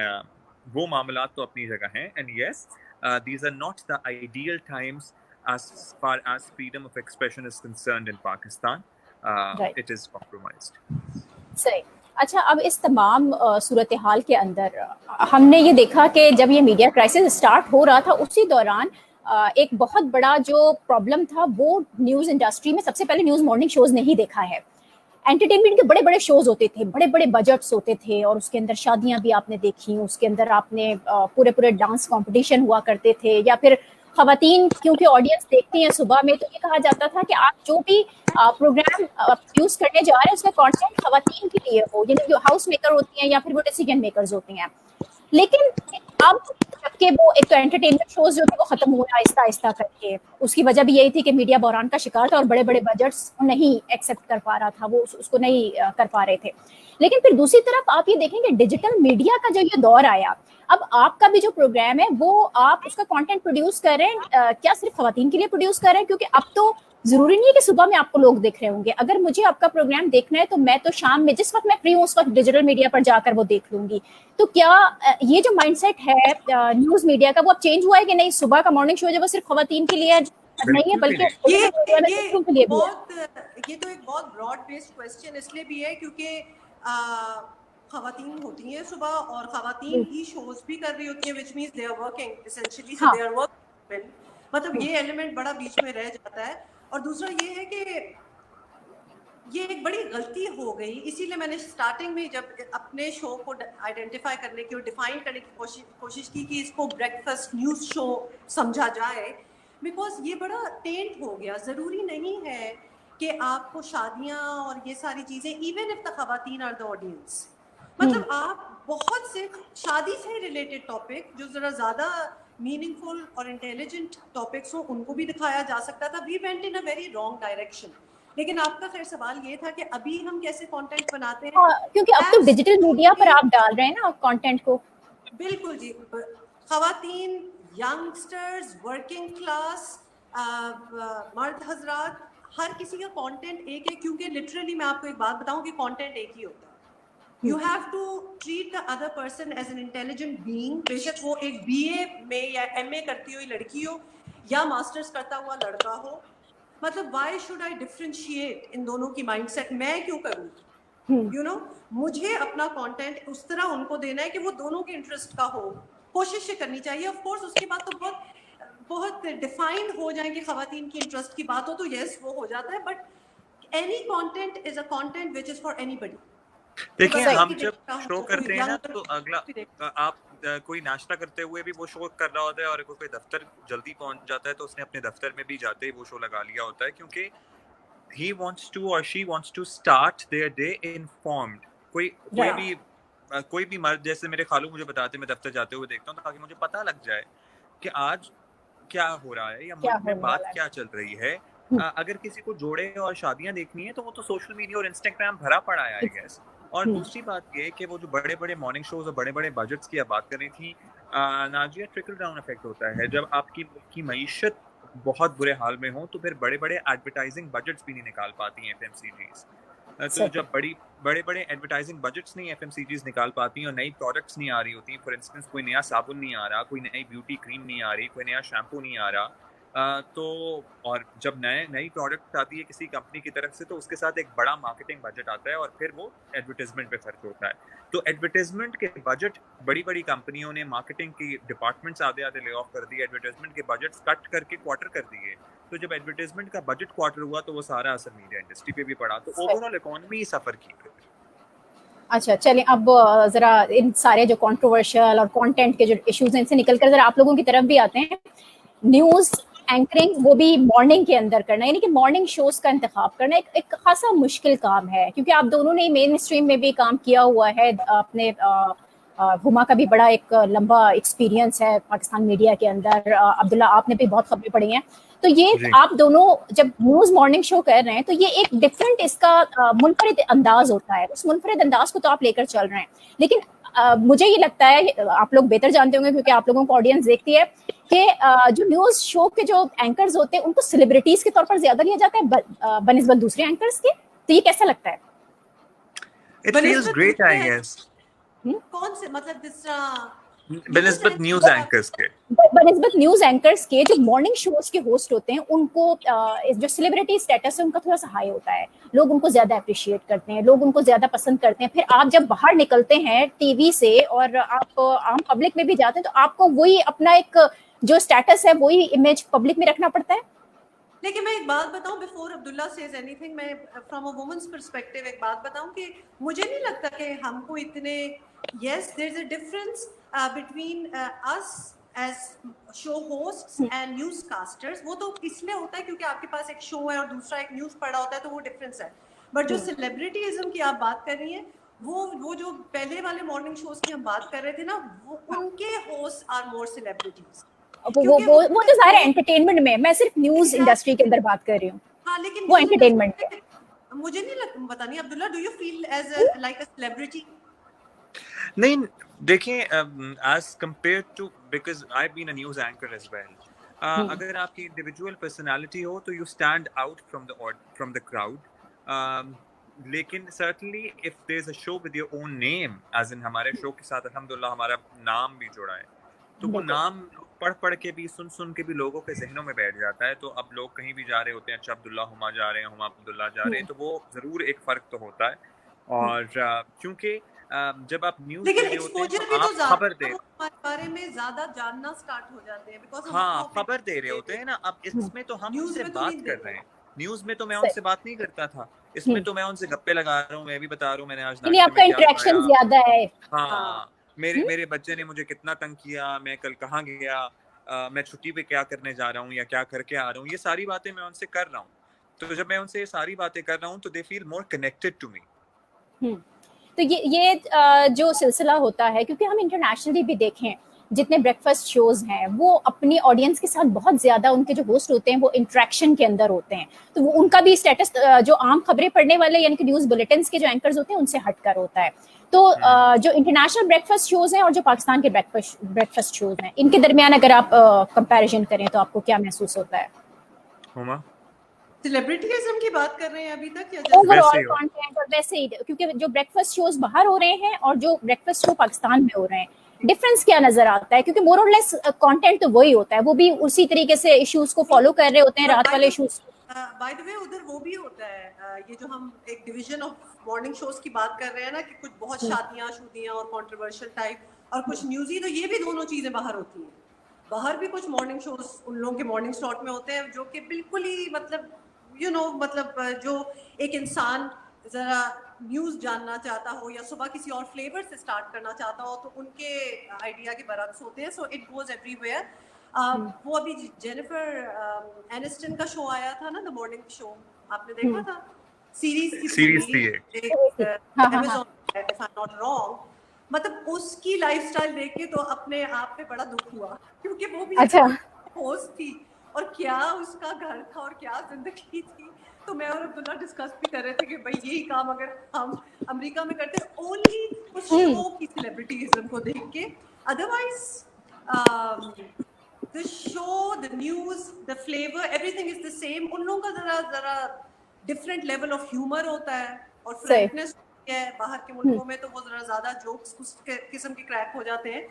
वो मामलात तो अपनी जगह हैं। And yes, these are not the ideal times as far as freedom of expression is concerned in Pakistan. It is compromised. सही। अच्छा, अब इस तमाम सूरत हाल के अंदर हमने ये देखा कि जब ये मीडिया क्राइसिस स्टार्ट हो रहा था, उसी दौरान एक बहुत बड़ा जो प्रॉब्लम था वो न्यूज इंडस्ट्री में सबसे पहले न्यूज मॉर्निंग शोज ने ही देखा है। एंटरटेनमेंट के बड़े बड़े शोज होते थे, बड़े बड़े बजट्स होते थे, और उसके अंदर शादियां भी आपने देखी, उसके अंदर आपने पूरे पूरे डांस कंपटीशन हुआ करते थे, या फिर खवातीन क्योंकि ऑडियंस देखती हैं सुबह में, तो ये कहा जाता था कि आप जो भी प्रोग्राम प्रोड्यूस करने जा रहे हैं उसका कंटेंट खवातीन के लिए हो, यानी जो हाउस मेकर होती हैं या फिर वो डिसीजन मेकर्स होती हैं। लेकिन अब जबकि वो एक तो एंटरटेनमेंट शोज जो थे वो खत्म हो रहा आहिस्ता आहिस्ता करके, उसकी वजह भी यही थी कि मीडिया बहरान का शिकार था और बड़े बड़े बजट्स नहीं एक्सेप्ट कर पा रहा था, वो उसको नहीं कर पा रहे थे। लेकिन फिर दूसरी तरफ आप ये देखेंगे डिजिटल मीडिया का जो ये दौर आया, अब आपका भी जो प्रोग्राम है वो आप उसका कंटेंट प्रोड्यूस कर रहे हैं, क्या सिर्फ खवातीन के लिए प्रोड्यूस कर रहे हैं? क्योंकि अब तो जरूरी नहीं है कि सुबह में आपको लोग देख रहे होंगे, अगर मुझे आपका प्रोग्राम देखना है तो मैं तो शाम में जिस वक्त मैं फ्री हूँ उस वक्त डिजिटल मीडिया पर जाकर वो देख लूंगी। तो क्या ये जो माइंडसेट है न्यूज मीडिया का वो अब चेंज हुआ है कि नहीं, सुबह का मॉर्निंग शो जो वो सिर्फ खवातीन के लिए नहीं है बल्कि ये के लिए भी है? ये तो एक बहुत ब्रॉड बेस्ड क्वेश्चन इसलिए भी है क्योंकि खवातीन होती हैं सुबह और खवातीन ही शोज भी कर रही होती हैं, which means they are working essentially, so they are working, मतलब ये एलिमेंट बड़ा बीच में रह जाता है। और दूसरा ये है कि ये एक बड़ी गलती हो गई, इसीलिए मैंने स्टार्टिंग में जब अपने शो को आइडेंटिफाई करने की और डिफाइन करने की कोशिश की कि इसको ब्रेकफास्ट न्यूज़ शो समझा जाए, बिकॉज ये बड़ा टेंट हो गया। ज़रूरी नहीं है कि आपको शादियाँ और ये सारी चीज़ें, इवन इफ द खवातीन आर द ऑडियंस, मतलब आप बहुत से शादी से रिलेटेड टॉपिक जो ज़रा ज़्यादा मीनिंगफुल और इंटेलिजेंट टॉपिक्स हो उनको भी दिखाया जा सकता था। We went in a very wrong direction. लेकिन आपका खैर सवाल ये था कि अभी हम कैसे कंटेंट बनाते हैं, क्योंकि अब तो डिजिटल मीडिया पर आप डाल रहे हैं ना कंटेंट को। बिल्कुल जी, खवातीन, यंगस्टर्स, वर्किंग क्लास, मर्द हजरात, हर किसी का कंटेंट एक है, क्योंकि लिटरली मैं आपको एक बात बताऊं कि कंटेंट एक ही होता है। You have to treat the other person as an intelligent being, बेशक वो एक BA में या MA करती हुई लड़की हो या मास्टर्स करता हुआ लड़का हो, मतलब why should I differentiate इन दोनों की माइंडसेट? मैं क्यों करूँ? You know, मुझे अपना कंटेंट उस तरह उनको देना है कि वो दोनों के इंटरेस्ट का हो, कोशिश करनी चाहिए। ऑफ कोर्स उसके बाद तो बहुत डिफाइंड हो जाए कि खवातीन की इंटरेस्ट की बात हो तो यस वो हो जाता है, but any content is a content which is for anybody. देखिए हम जब शो करते हैं ना तो अगला आप कोई नाश्ता करते हुए भी वो शो कर रहा होता है, और कोई दफ्तर जल्दी पहुंच जाता है तो उसने अपने दफ्तर में भी जाते ही वो शो लगा लिया होता है, क्योंकि he wants to or she wants to start their day informed। कोई भी मर्द, जैसे मेरे खालू मुझे बताते, मैं दफ्तर जाते हुए देखता हूँ ताकि मुझे पता लग जाए कि आज क्या हो रहा है या मुल्क में बात क्या चल रही है। अगर किसी को जोड़े और शादियां देखनी है तो वो तो सोशल मीडिया और इंस्टाग्राम भरा पड़ा है आई गेस। और दूसरी बात ये कि वो जो बड़े बड़े मॉर्निंग शोज और बड़े बड़े बजट्स की आप बात कर रही थी नाजिया, ट्रिकल डाउन इफेक्ट होता है। जब आपकी मईशत बहुत बुरे हाल में हो तो फिर बड़े बड़े एडवर्टाइजिंग बजट्स भी नहीं निकाल पाती हैं एफएमसीजीज। तो जब बड़े बड़े एडवर्टाइजिंग बजट्स नहीं एफएमसीजीज निकाल पाती और नई प्रोडक्ट्स नहीं आ रही होती, फॉर इंस्टेंस कोई नया साबुन नहीं आ रहा, कोई नई ब्यूटी क्रीम नहीं आ रही, कोई नया शैम्पू नहीं आ रहा, तो और जब नई प्रोडक्ट आती है किसी कंपनी की तरफ से तो उसके साथ एक बड़ा मार्केटिंग बजट आता है और फिर वो एडवर्टाइजमेंट पे खर्च होता है। तो एडवर्टाइजमेंट के बजट बड़ी बड़ी कंपनियों ने, मार्केटिंग की डिपार्टमेंट्स आधे ले ऑफ कर दिए, एडवर्टाइजमेंट के बजट्स कट करके क्वार्टर कर दिए। तो जब एडवर्टाइजमेंट का बजट क्वार्टर हुआ तो वो सारा असर मीडिया इंडस्ट्री पे भी पड़ा, तो ओवरऑल इकोनॉमी सफर की। अच्छा चलें, अब जरा इन सारे जो कंट्रोवर्शियल और कंटेंट के जो इश्यूज हैं इनसे निकलकर जरा आप लोगों की तरफ भी आते हैं। न्यूज एंकरिंग, वो भी मॉर्निंग के अंदर करना, यानी कि मॉर्निंग शोज का इंतखाब करना एक खासा मुश्किल काम है, क्योंकि आप दोनों ने मेन स्ट्रीम में भी काम किया हुआ है। अपने हुमा का भी बड़ा एक लंबा एक्सपीरियंस है पाकिस्तान मीडिया के अंदर, अब्दुल्ला आपने भी बहुत खबरें पढ़ी हैं। तो ये आप दोनों जब न्यूज मॉर्निंग शो कर रहे हैं तो ये एक डिफरेंट इसका मुनफरिद अंदाज होता है, उस मुनफरिद अंदाज को तो आप लेकर चल रहे हैं। लेकिन मुझे ये लगता है, आप लोग बेहतर जानते होंगे क्योंकि आप लोगों को ऑडियंस देखती है, कि जो न्यूज शो के जो एंकर्स होते हैं उनको सेलिब्रिटीज के तौर पर ज्यादा लिया जाता है बनिस्बत दूसरे एंकर्स के। तो ये कैसा लगता है? It feels great, I guess। कौन से, मतलब बनिस्बत न्यूज एंकर्स के, बनिस्बत न्यूज एंकर्स के जो मॉर्निंग शोज के होस्ट होते हैं उनको जो सेलिब्रिटी स्टेटस है उनका थोड़ा सा हाई होता है, लोग उनको ज्यादा अप्रिशिएट करते हैं, लोग उनको ज्यादा पसंद करते हैं। फिर आप जब बाहर निकलते हैं टीवी से और आप आम पब्लिक में भी जाते हैं तो आपको वही अपना एक जो स्टेटस है वही इमेज पब्लिक में रखना पड़ता है। लेकिन मैं एक बात बताऊं बिफोर अब्दुल्ला सेज एनीथिंग, मैं फ्रॉम अ वुमेन्स पर्सपेक्टिव एक बात बताऊं कि मुझे नहीं लगता कि हमको इतने, yes there is a difference between us as show hosts and newscasters. वो तो इसलिए होता है क्योंकि आपके पास एक शो है और दूसरा एक न्यूज पढ़ा होता है, तो वो डिफरेंस है। बट जो सेलिब्रिटीज्म की आप बात कर रही हैं, वो जो पहले वाले मॉर्निंग शोज की हम बात कर रहे थे ना, वो उनके होस्ट आर मोर सेलिब्रिटीज। वो तो सारे एंटरटेनमेंट में, मैं सिर्फ न्यूज इंडस्ट्री के अंदर बात कर रही हूँ। हाँ, लेकिन वो एंटरटेनमेंट है। मुझे नहीं लगता, पता नहीं Abdullah, do you feel as like a celebrity? नहीं, देखिए as compare to, because I have been a news anchor as well, अगर आपकी इंडिविजुअल पर्सनालिटी हो तो you stand out from the crowd, लेकिन certainly if there is a show with your own name, as in हमारे show के साथ अल्हम्दुलिल्लाह हमारा नाम भी जुड़ा है, तो वो नाम पढ़ के भी, सुन के भी लोगों के जहनों में बैठ जाता है। तो अब लोग कहीं भी जा रहे होते हैं, अच्छा अब्दुल्ला हुमा जा रहे हैं, हुमा अब्दुल्ला जा रहे हैं, तो वो जरूर एक फर्क तो होता है। और क्योंकि जब आप न्यूज दे लेकिन रहे होते हैं एक्सपोजर तो भी तो आप खबर दे, हमारे बारे में ज्यादा जानना स्टार्ट हो जाते हैं, बिकॉज़ हाँ खबर दे रहे होते हैं ना। अब इसमें तो हम न्यूज उनसे में तो बात नहीं कर देते। रहे हैं, न्यूज में तो मैं उनसे बात नहीं करता था, इसमें तो मैं उनसे गप्पे लगा रहा हूँ, मैं भी बता रहा हूँ मैंने आज यानी नाश्ते आपका में क्या इंटरेक्शन खाया। ज्यादा है। हाँ, मेरे बच्चे ने मुझे कितना तंग किया, मैं कल कहाँ गया, मैं छुट्टी पे क्या करने जा रहा हूँ या क्या करके आ रहा हूँ, ये सारी बातें मैं उनसे कर रहा हूँ। तो जब मैं उनसे ये सारी बातें कर रहा हूँ तो they feel more connected to me. तो ये जो सिलसिला होता है, क्योंकि हम इंटरनेशनली भी देखें जितने ब्रेकफास्ट शोज हैं वो अपनी ऑडियंस के साथ बहुत ज्यादा, उनके जो होस्ट होते हैं वो इंटरेक्शन के अंदर होते हैं, तो वो उनका भी स्टेटस जो आम खबरें पढ़ने वाले यानी कि न्यूज बुलेटिन के जो एंकर्स होते हैं उनसे हटकर होता है। तो जो इंटरनेशनल ब्रेकफास्ट शोज हैं और जो पाकिस्तान के ब्रेकफास्ट शोज हैं, इनके दरमियान अगर आप कंपैरिजन करें तो आपको क्या महसूस होता है? हुमा, सेलिब्रिटीज़म की बात कर रहे हैं अभी तक, या ओवरऑल कंटेंट और वैसे ही, क्योंकि जो ब्रेकफास्ट शोज बाहर हो रहे हैं और जो ब्रेकफास्ट शो पाकिस्तान में हो रहे हैं, डिफरेंस क्या नजर आता है? क्योंकि मोर और लेस कंटेंट तो वही होता है, वो भी उसी तरीके से इश्यूज को फॉलो कर रहे होते हैं, रात वाले इश्यूज। बाय द वे उधर वो भी होता है, ये जो हम एक डिवीजन ऑफ मॉर्निंग शोज की बात कर रहे हैं ना, कि कुछ बहुत शादियां और कंट्रोवर्शियल टाइप और कुछ न्यूज़ी, तो ये भी दोनों चीजें बाहर होती हैं। बाहर भी कुछ मॉर्निंग शोज उन लोगों के मॉर्निंग स्लॉट में होते हैं जो कि बिल्कुल ही मतलब मतलब जो एक इंसान जरा न्यूज जानना चाहता हो या सुबह किसी और फ्लेवर से स्टार्ट करना चाहता हो तो उनके आइडिया के बरक्स होते हैं। So it goes everywhere. वो अभी जेनिफर एनिस्टन का शो आया था ना, द मॉर्निंग शो, आपने देखा था? सीरीज थी Amazon, if I'm not wrong। मतलब उसकी लाइफस्टाइल देख के तो अपने आप पे बड़ा दुख हुआ, क्योंकि वो भी होस्ट थी और क्या उसका घर था और क्या जिंदगी थी। तो मैं और अब्दुल्ला डिस्कस भी कर रहे थे कि भाई यही काम अगर हम अमेरिका में करते ओनली उस शो की सेलिब्रिटीज़म को देख के, otherwise the show, the news, the flavor, everything is the same। उन लोगों का जरा डिफरेंट लेवल ऑफ ह्यूमर होता है और फ्रेंकनेस है। बाहर के मुल्कों में तो वो जरा ज्यादा जोक्स कुछ किस्म के क्रैक हो जाते हैं,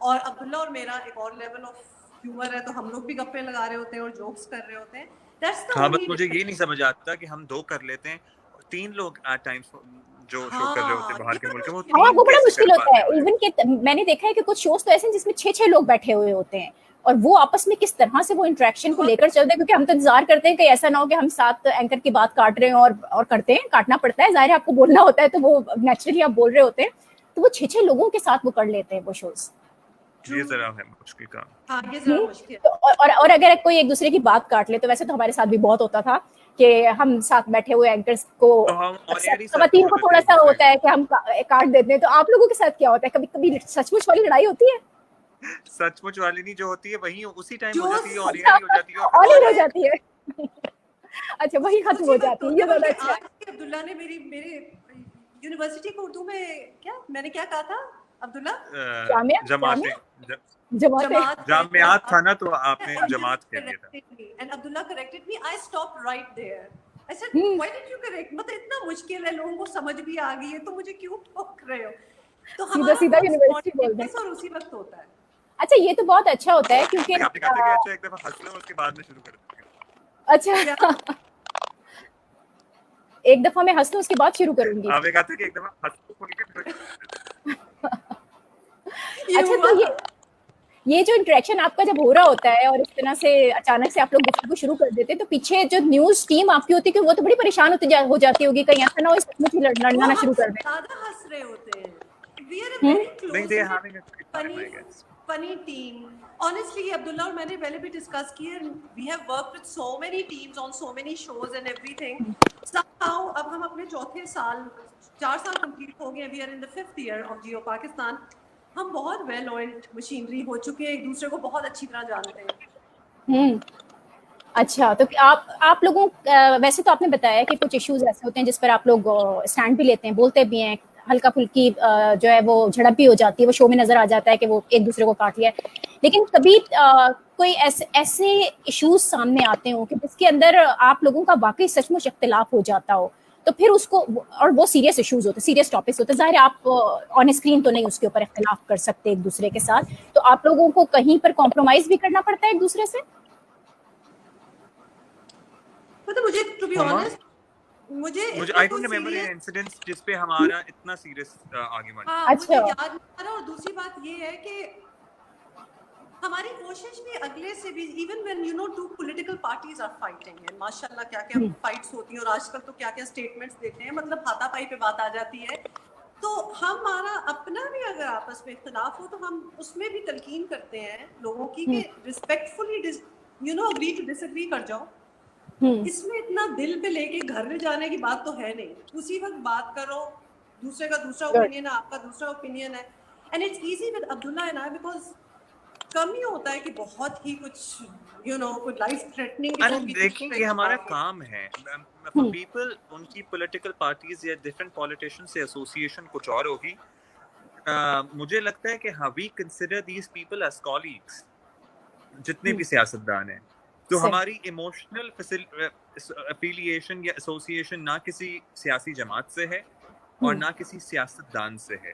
और अब्दुल्ला और मेरा एक और लेवल ऑफ ह्यूमर है, तो हम लोग भी गप्पे लगा रहे होते हैं और जोक्स कर रहे होते हैं। दैट्स द हाँ, बस मुझे ये नहीं समझ आता कि हम 2 कर लेते हैं और 3 लोग एट टाइम्स जो शो कर रहे होते हैं बाहर के मुल्क में, वो बड़ा मुश्किल होता है। इवन के मैंने देखा है कि कुछ शोज तो ऐसे हैं जिसमें 6-6 लोग बैठे हुए होते हैं और वो आपस में किस तरह से वो इंटरेक्शन को लेकर चलते हैं, क्योंकि हम तो इंतजार करते हैं कि ऐसा ना हो कि हम साथ एंकर की बात काट रहे हैं और करते हैं, काटना पड़ता है, जाहिर है आपको बोलना होता है, तो वो नेचुरली आप बोल रहे होते हैं, तो वो 6-6 लोगों के साथ वो कर लेते हैं वो शोज। ये जरा है मुश्किल काम। हाँ, ये जरा मुश्किल। तो और अगर कोई एक दूसरे की बात काट ले, तो वैसे तो हमारे साथ भी बहुत होता था कि हम साथ बैठे हुए एंकर्स को, खवातीन को थोड़ा सा होता है कि हम काट देते हैं। तो आप लोगों के साथ क्या होता है? कभी कभी सचमुच वाली लड़ाई होती है? सचमुच वाली नहीं, जो होती है वही उसी टाइम हो जाती है, ऑन हो जाती है। अच्छा, वही खत्म हो जाती है। ये बड़ा अच्छा है। अब्दुल्ला ने मेरे यूनिवर्सिटी को उर्दू में मैंने क्या कहा था अब्दुल्ला? जामियात था ना, तो आपने जमात कह दिया था। And Abdullah corrected me, I stop right there. I said why did you correct? मतलब इतना मुश्किल है, लोगों को समझ भी आ गई है, तो मुझे क्यों टोक रहे हो? तो सीधा यूनिवर्सिटी बोल दें और उसी वक्त होता है। अच्छा, ये तो बहुत अच्छा होता है, क्योंकि आपने कहा था कि अच्छा एक दफा हंस लो उसके बाद में शुरू कर देंगे। अच्छा, एक दफा मैं हंस लूं उसके बाद शुरू करूंगी। आपने कहा था कि एक दफा हंस लो। अच्छा, तो ये जो इंटरेक्शन आपका जब हो रहा होता है और इस तरह से अचानक से आप लोग गुफ्तगू शुरू कर देते हैं, तो पीछे जो न्यूज टीम आपकी होती है, वो तो बड़ी परेशान हो जाती होगी, कहीं ऐसा ना हो सचमुच ही लड़ना वो ना शुरू हमसे कर दें। ज्यादा हंस रहे होते हैं. We are a hmm very They close they are knit, having a good time, I funny guess. funny team. Honestly, Abdullah और मैंने पहले भी डिस्कस किया. We have worked with so many teams on so many shows and everything. Somehow अब हम अपने चौथे साल, 4 साल कंप्लीट हो गए. We are in the 5th year of Jio Pakistan. हम बहुत वेल ऑयल्ड मशीनरी हो चुके हैं, एक दूसरे को बहुत अच्छी तरह जानते हैं. हम्म अच्छा, तो आप लोगों वैसे तो आपने बताया कि कुछ इश्यूज ऐसे होते हैं जिस पर आप लोग स्टैंड भी लेते हैं, बोलते भी हैं, हल्का फुल्की जो है वो झड़प भी हो जाती है, वो शो में नजर आ जाता है कि वो एक दूसरे को काट लिया है, लेकिन कभी कोई ऐसे इश्यूज सामने आते हो कि जिसके अंदर आप लोगों का वाकई सचमुच इख्तिलाफ हो जाता हो, तो फिर उसको, और वो सीरियस इश्यूज होते, सीरियस टॉपिक्स होते, जाहिर है आप ऑन स्क्रीन तो नहीं उसके ऊपर इख्तिलाफ कर सकते एक दूसरे के साथ, तो आप लोगों को कहीं पर कॉम्प्रोमाइज भी करना पड़ता है एक दूसरे से? मतलब मुझे टू बी हुमा, ऑनेस्ट, मुझे मुझे इतना आई कोई don't remember any serious, incidents जिस पे हमारा इतना सीरियस आर्गुमेंट. हाँ मुझे अच्छा। याद नहीं आ रहा. और दूसरी बात ये है कि हमारी कोशिश भी अगले से भी, even when you know two political parties are fighting, and माशाल्लाह क्या क्या फाइट्स होती हैं, और आजकल तो क्या क्या स्टेटमेंट्स देते हैं, मतलब हाथापाई पे बात आ जाती है. तो हमारा अपना भी अगर आपस में इख्तिलाफ हो तो हम उसमें भी तलकीन करते हैं लोगों की कि respectfully you know agree to disagree कर जाओ. इसमें इतना दिल पे लेके घर में जाने की बात तो है नहीं. उसी वक्त बात करो, दूसरे का दूसरा ओपिनियन है, आपका दूसरा ओपिनियन है, and it's easy with Abdullah and I, because कम ही होता है कि बहुत ही कुछ यू नो कोई लाइफ थ्रेटनिंग अरे किस्म की देखिए, ये हमारा काम है. फॉर पीपल, उनकी पॉलिटिकल पार्टीज या डिफरेंट पॉलिटिशियंस से एसोसिएशन कुछ और होगी. मुझे लगता है कि we consider these people as colleagues, जितने भी सियासतदान हैं. तो हमारी इमोशनल एफिलिएशन या एसोसिएशन ना किसी सियासी जमात से है और ना किसी सियासतदान से है.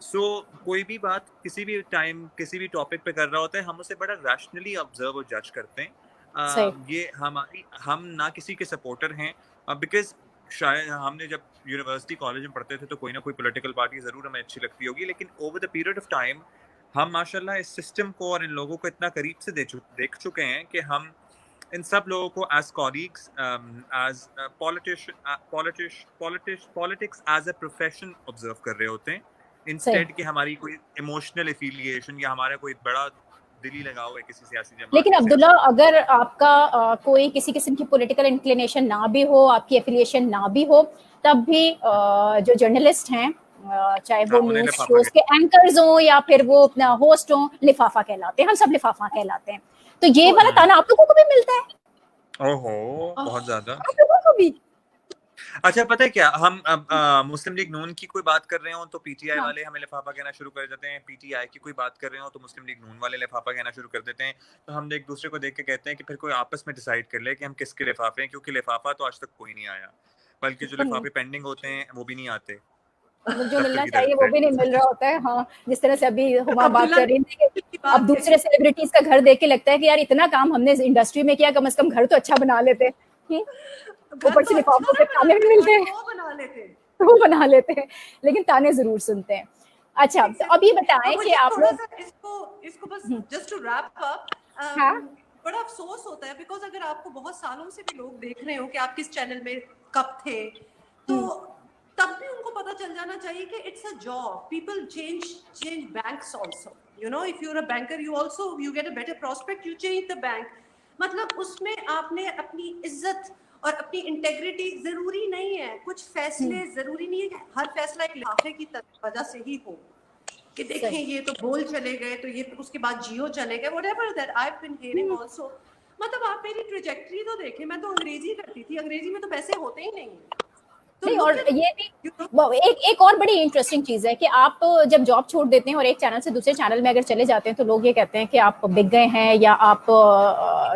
सो कोई भी बात किसी भी टाइम किसी भी टॉपिक पे कर रहा होता है, हम उसे बड़ा रैशनली ऑब्जर्व और जज करते हैं. ये हम ना किसी के सपोर्टर हैं, बिकॉज शायद हमने जब यूनिवर्सिटी कॉलेज में पढ़ते थे तो कोई ना कोई पॉलिटिकल पार्टी जरूर हमें अच्छी लगती होगी, लेकिन over the period of time हम माशाल्लाह इस सिस्टम को और इन लोगों को इतना करीब से देख चुके हैं कि हम इन सब लोगों को as colleagues, as politics as a profession observe कर रहे होते हैं, इंस्टेड कि हमारी कोई इमोशनल एफिलिएशन या हमारा कोई बड़ा दिली लगाव है किसी सियासी जमात. लेकिन अब्दुल्ला, अगर आपका कोई किसी किस्म की पॉलिटिकल इंक्लिनेशन ना भी हो, आपकी एफिलिएशन ना भी हो, तब भी जो जर्नलिस्ट हैं, चाहे वो न्यूज शोज के एंकर्स हो या फिर वो अपना होस्ट हो, लिफाफा कहलाते हैं. हम सब लिफाफा कहलाते हैं. तो ये वाला ताना आप लोगों को भी मिलता है? ओहो, बहुत ज्यादा. आप लोगों को भी? अच्छा, पता है क्या, हम मुस्लिम लीग नून की कोई बात कर रहे हो तो पीटीआई वाले हमें लिफाफा कहना शुरू कर देते हैं, पीटीआई की कोई बात कर रहे हो तो मुस्लिम लीग नून वाले लिफाफा कहना शुरू कर देते हैं. तो हम एक दूसरे को देख के कहते हैं कि फिर कोई आपस में डिसाइड कर ले कि हम किसके लिफाफे हैं, क्योंकि लिफाफा तो आज तक कोई नहीं आया, बल्कि जो लिफाफे पेंडिंग होते हैं वो भी नहीं आते, जो मिलना चाहिए वो भी नहीं मिल रहा होता है. हाँ, जिस तरह से अभी हुमा बात कर रही थी, अब दूसरे सेलिब्रिटीज का घर देख के लगता है कि यार इतना काम हमने इंडस्ट्री में किया, कम से कम घर तो अच्छा बना लेते. ऊपर से लिफाफों पे ताने भी मिलते हैं, वो बना लेते हैं, लेकिन ताने जरूर सुनते हैं. अच्छा, तो अब ये बताएं कि आप लोग इसको बस जस्ट टू रैप अप, बड़ा अफसोस होता है बिकॉज अगर आपको बहुत सालों से भी लोग देख रहे हो कि आप किस चैनल में कब थे, तो तब भी उनको पता चल जाना चाहिए कि it's a job. People change banks also, you know, if you are a banker you also you get a better prospect, you change the bank. मतलब उसमें आपने अपनी इज्जत और अपनी इंटेग्रिटी, जरूरी नहीं है कुछ फैसले, जरूरी नहीं है कि हर फैसला एक लिफाफे की वजह से ही हो कि देखें ये तो बोल चले गए तो ये उसके बाद जियो चले गए, whatever that I have been hearing also. मतलब आप मेरी ट्रैजेक्टरी तो देखें, मैं तो अंग्रेजी करती थी, अंग्रेजी में तो पैसे होते ही नहीं. नहीं, और ये भी एक और बड़ी इंटरेस्टिंग चीज है कि आप जब जॉब छोड़ देते हैं और एक चैनल से दूसरे चैनल में अगर चले जाते हैं तो लोग ये कहते हैं कि आप बिक गए हैं या आप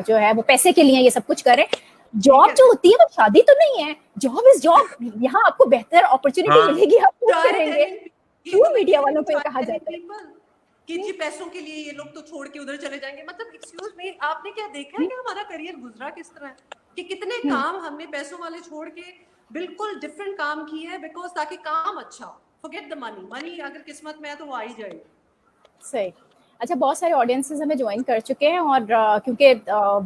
जो है वो पैसे के लिए ये सब कुछ करें. जॉब जो होती है वो शादी तो नहीं है. Job is job. यहाँ आपको बेहतर अपॉर्चुनिटी मिलेगी, आप वो करेंगे. क्यों मीडिया वालों को कहा जाता है कि जी पैसों के लिए ये लोग तो छोड़ के उधर चले जाएंगे? मतलब एक्सक्यूज मी, आपने क्या देखा है कि हमारा करियर गुजरा किस तरह है, कि कितने काम हमने पैसों वाले छोड़ के बिल्कुल डिफरेंट काम किए हैं, बिकॉज ताकि काम अच्छा हो. फॉरगेट द मनी, मनी अगर किस्मत में है तो वो आ ही जाएगी. सही. अच्छा, बहुत सारे ऑडियंसेस हमें ज्वाइन कर चुके हैं और क्योंकि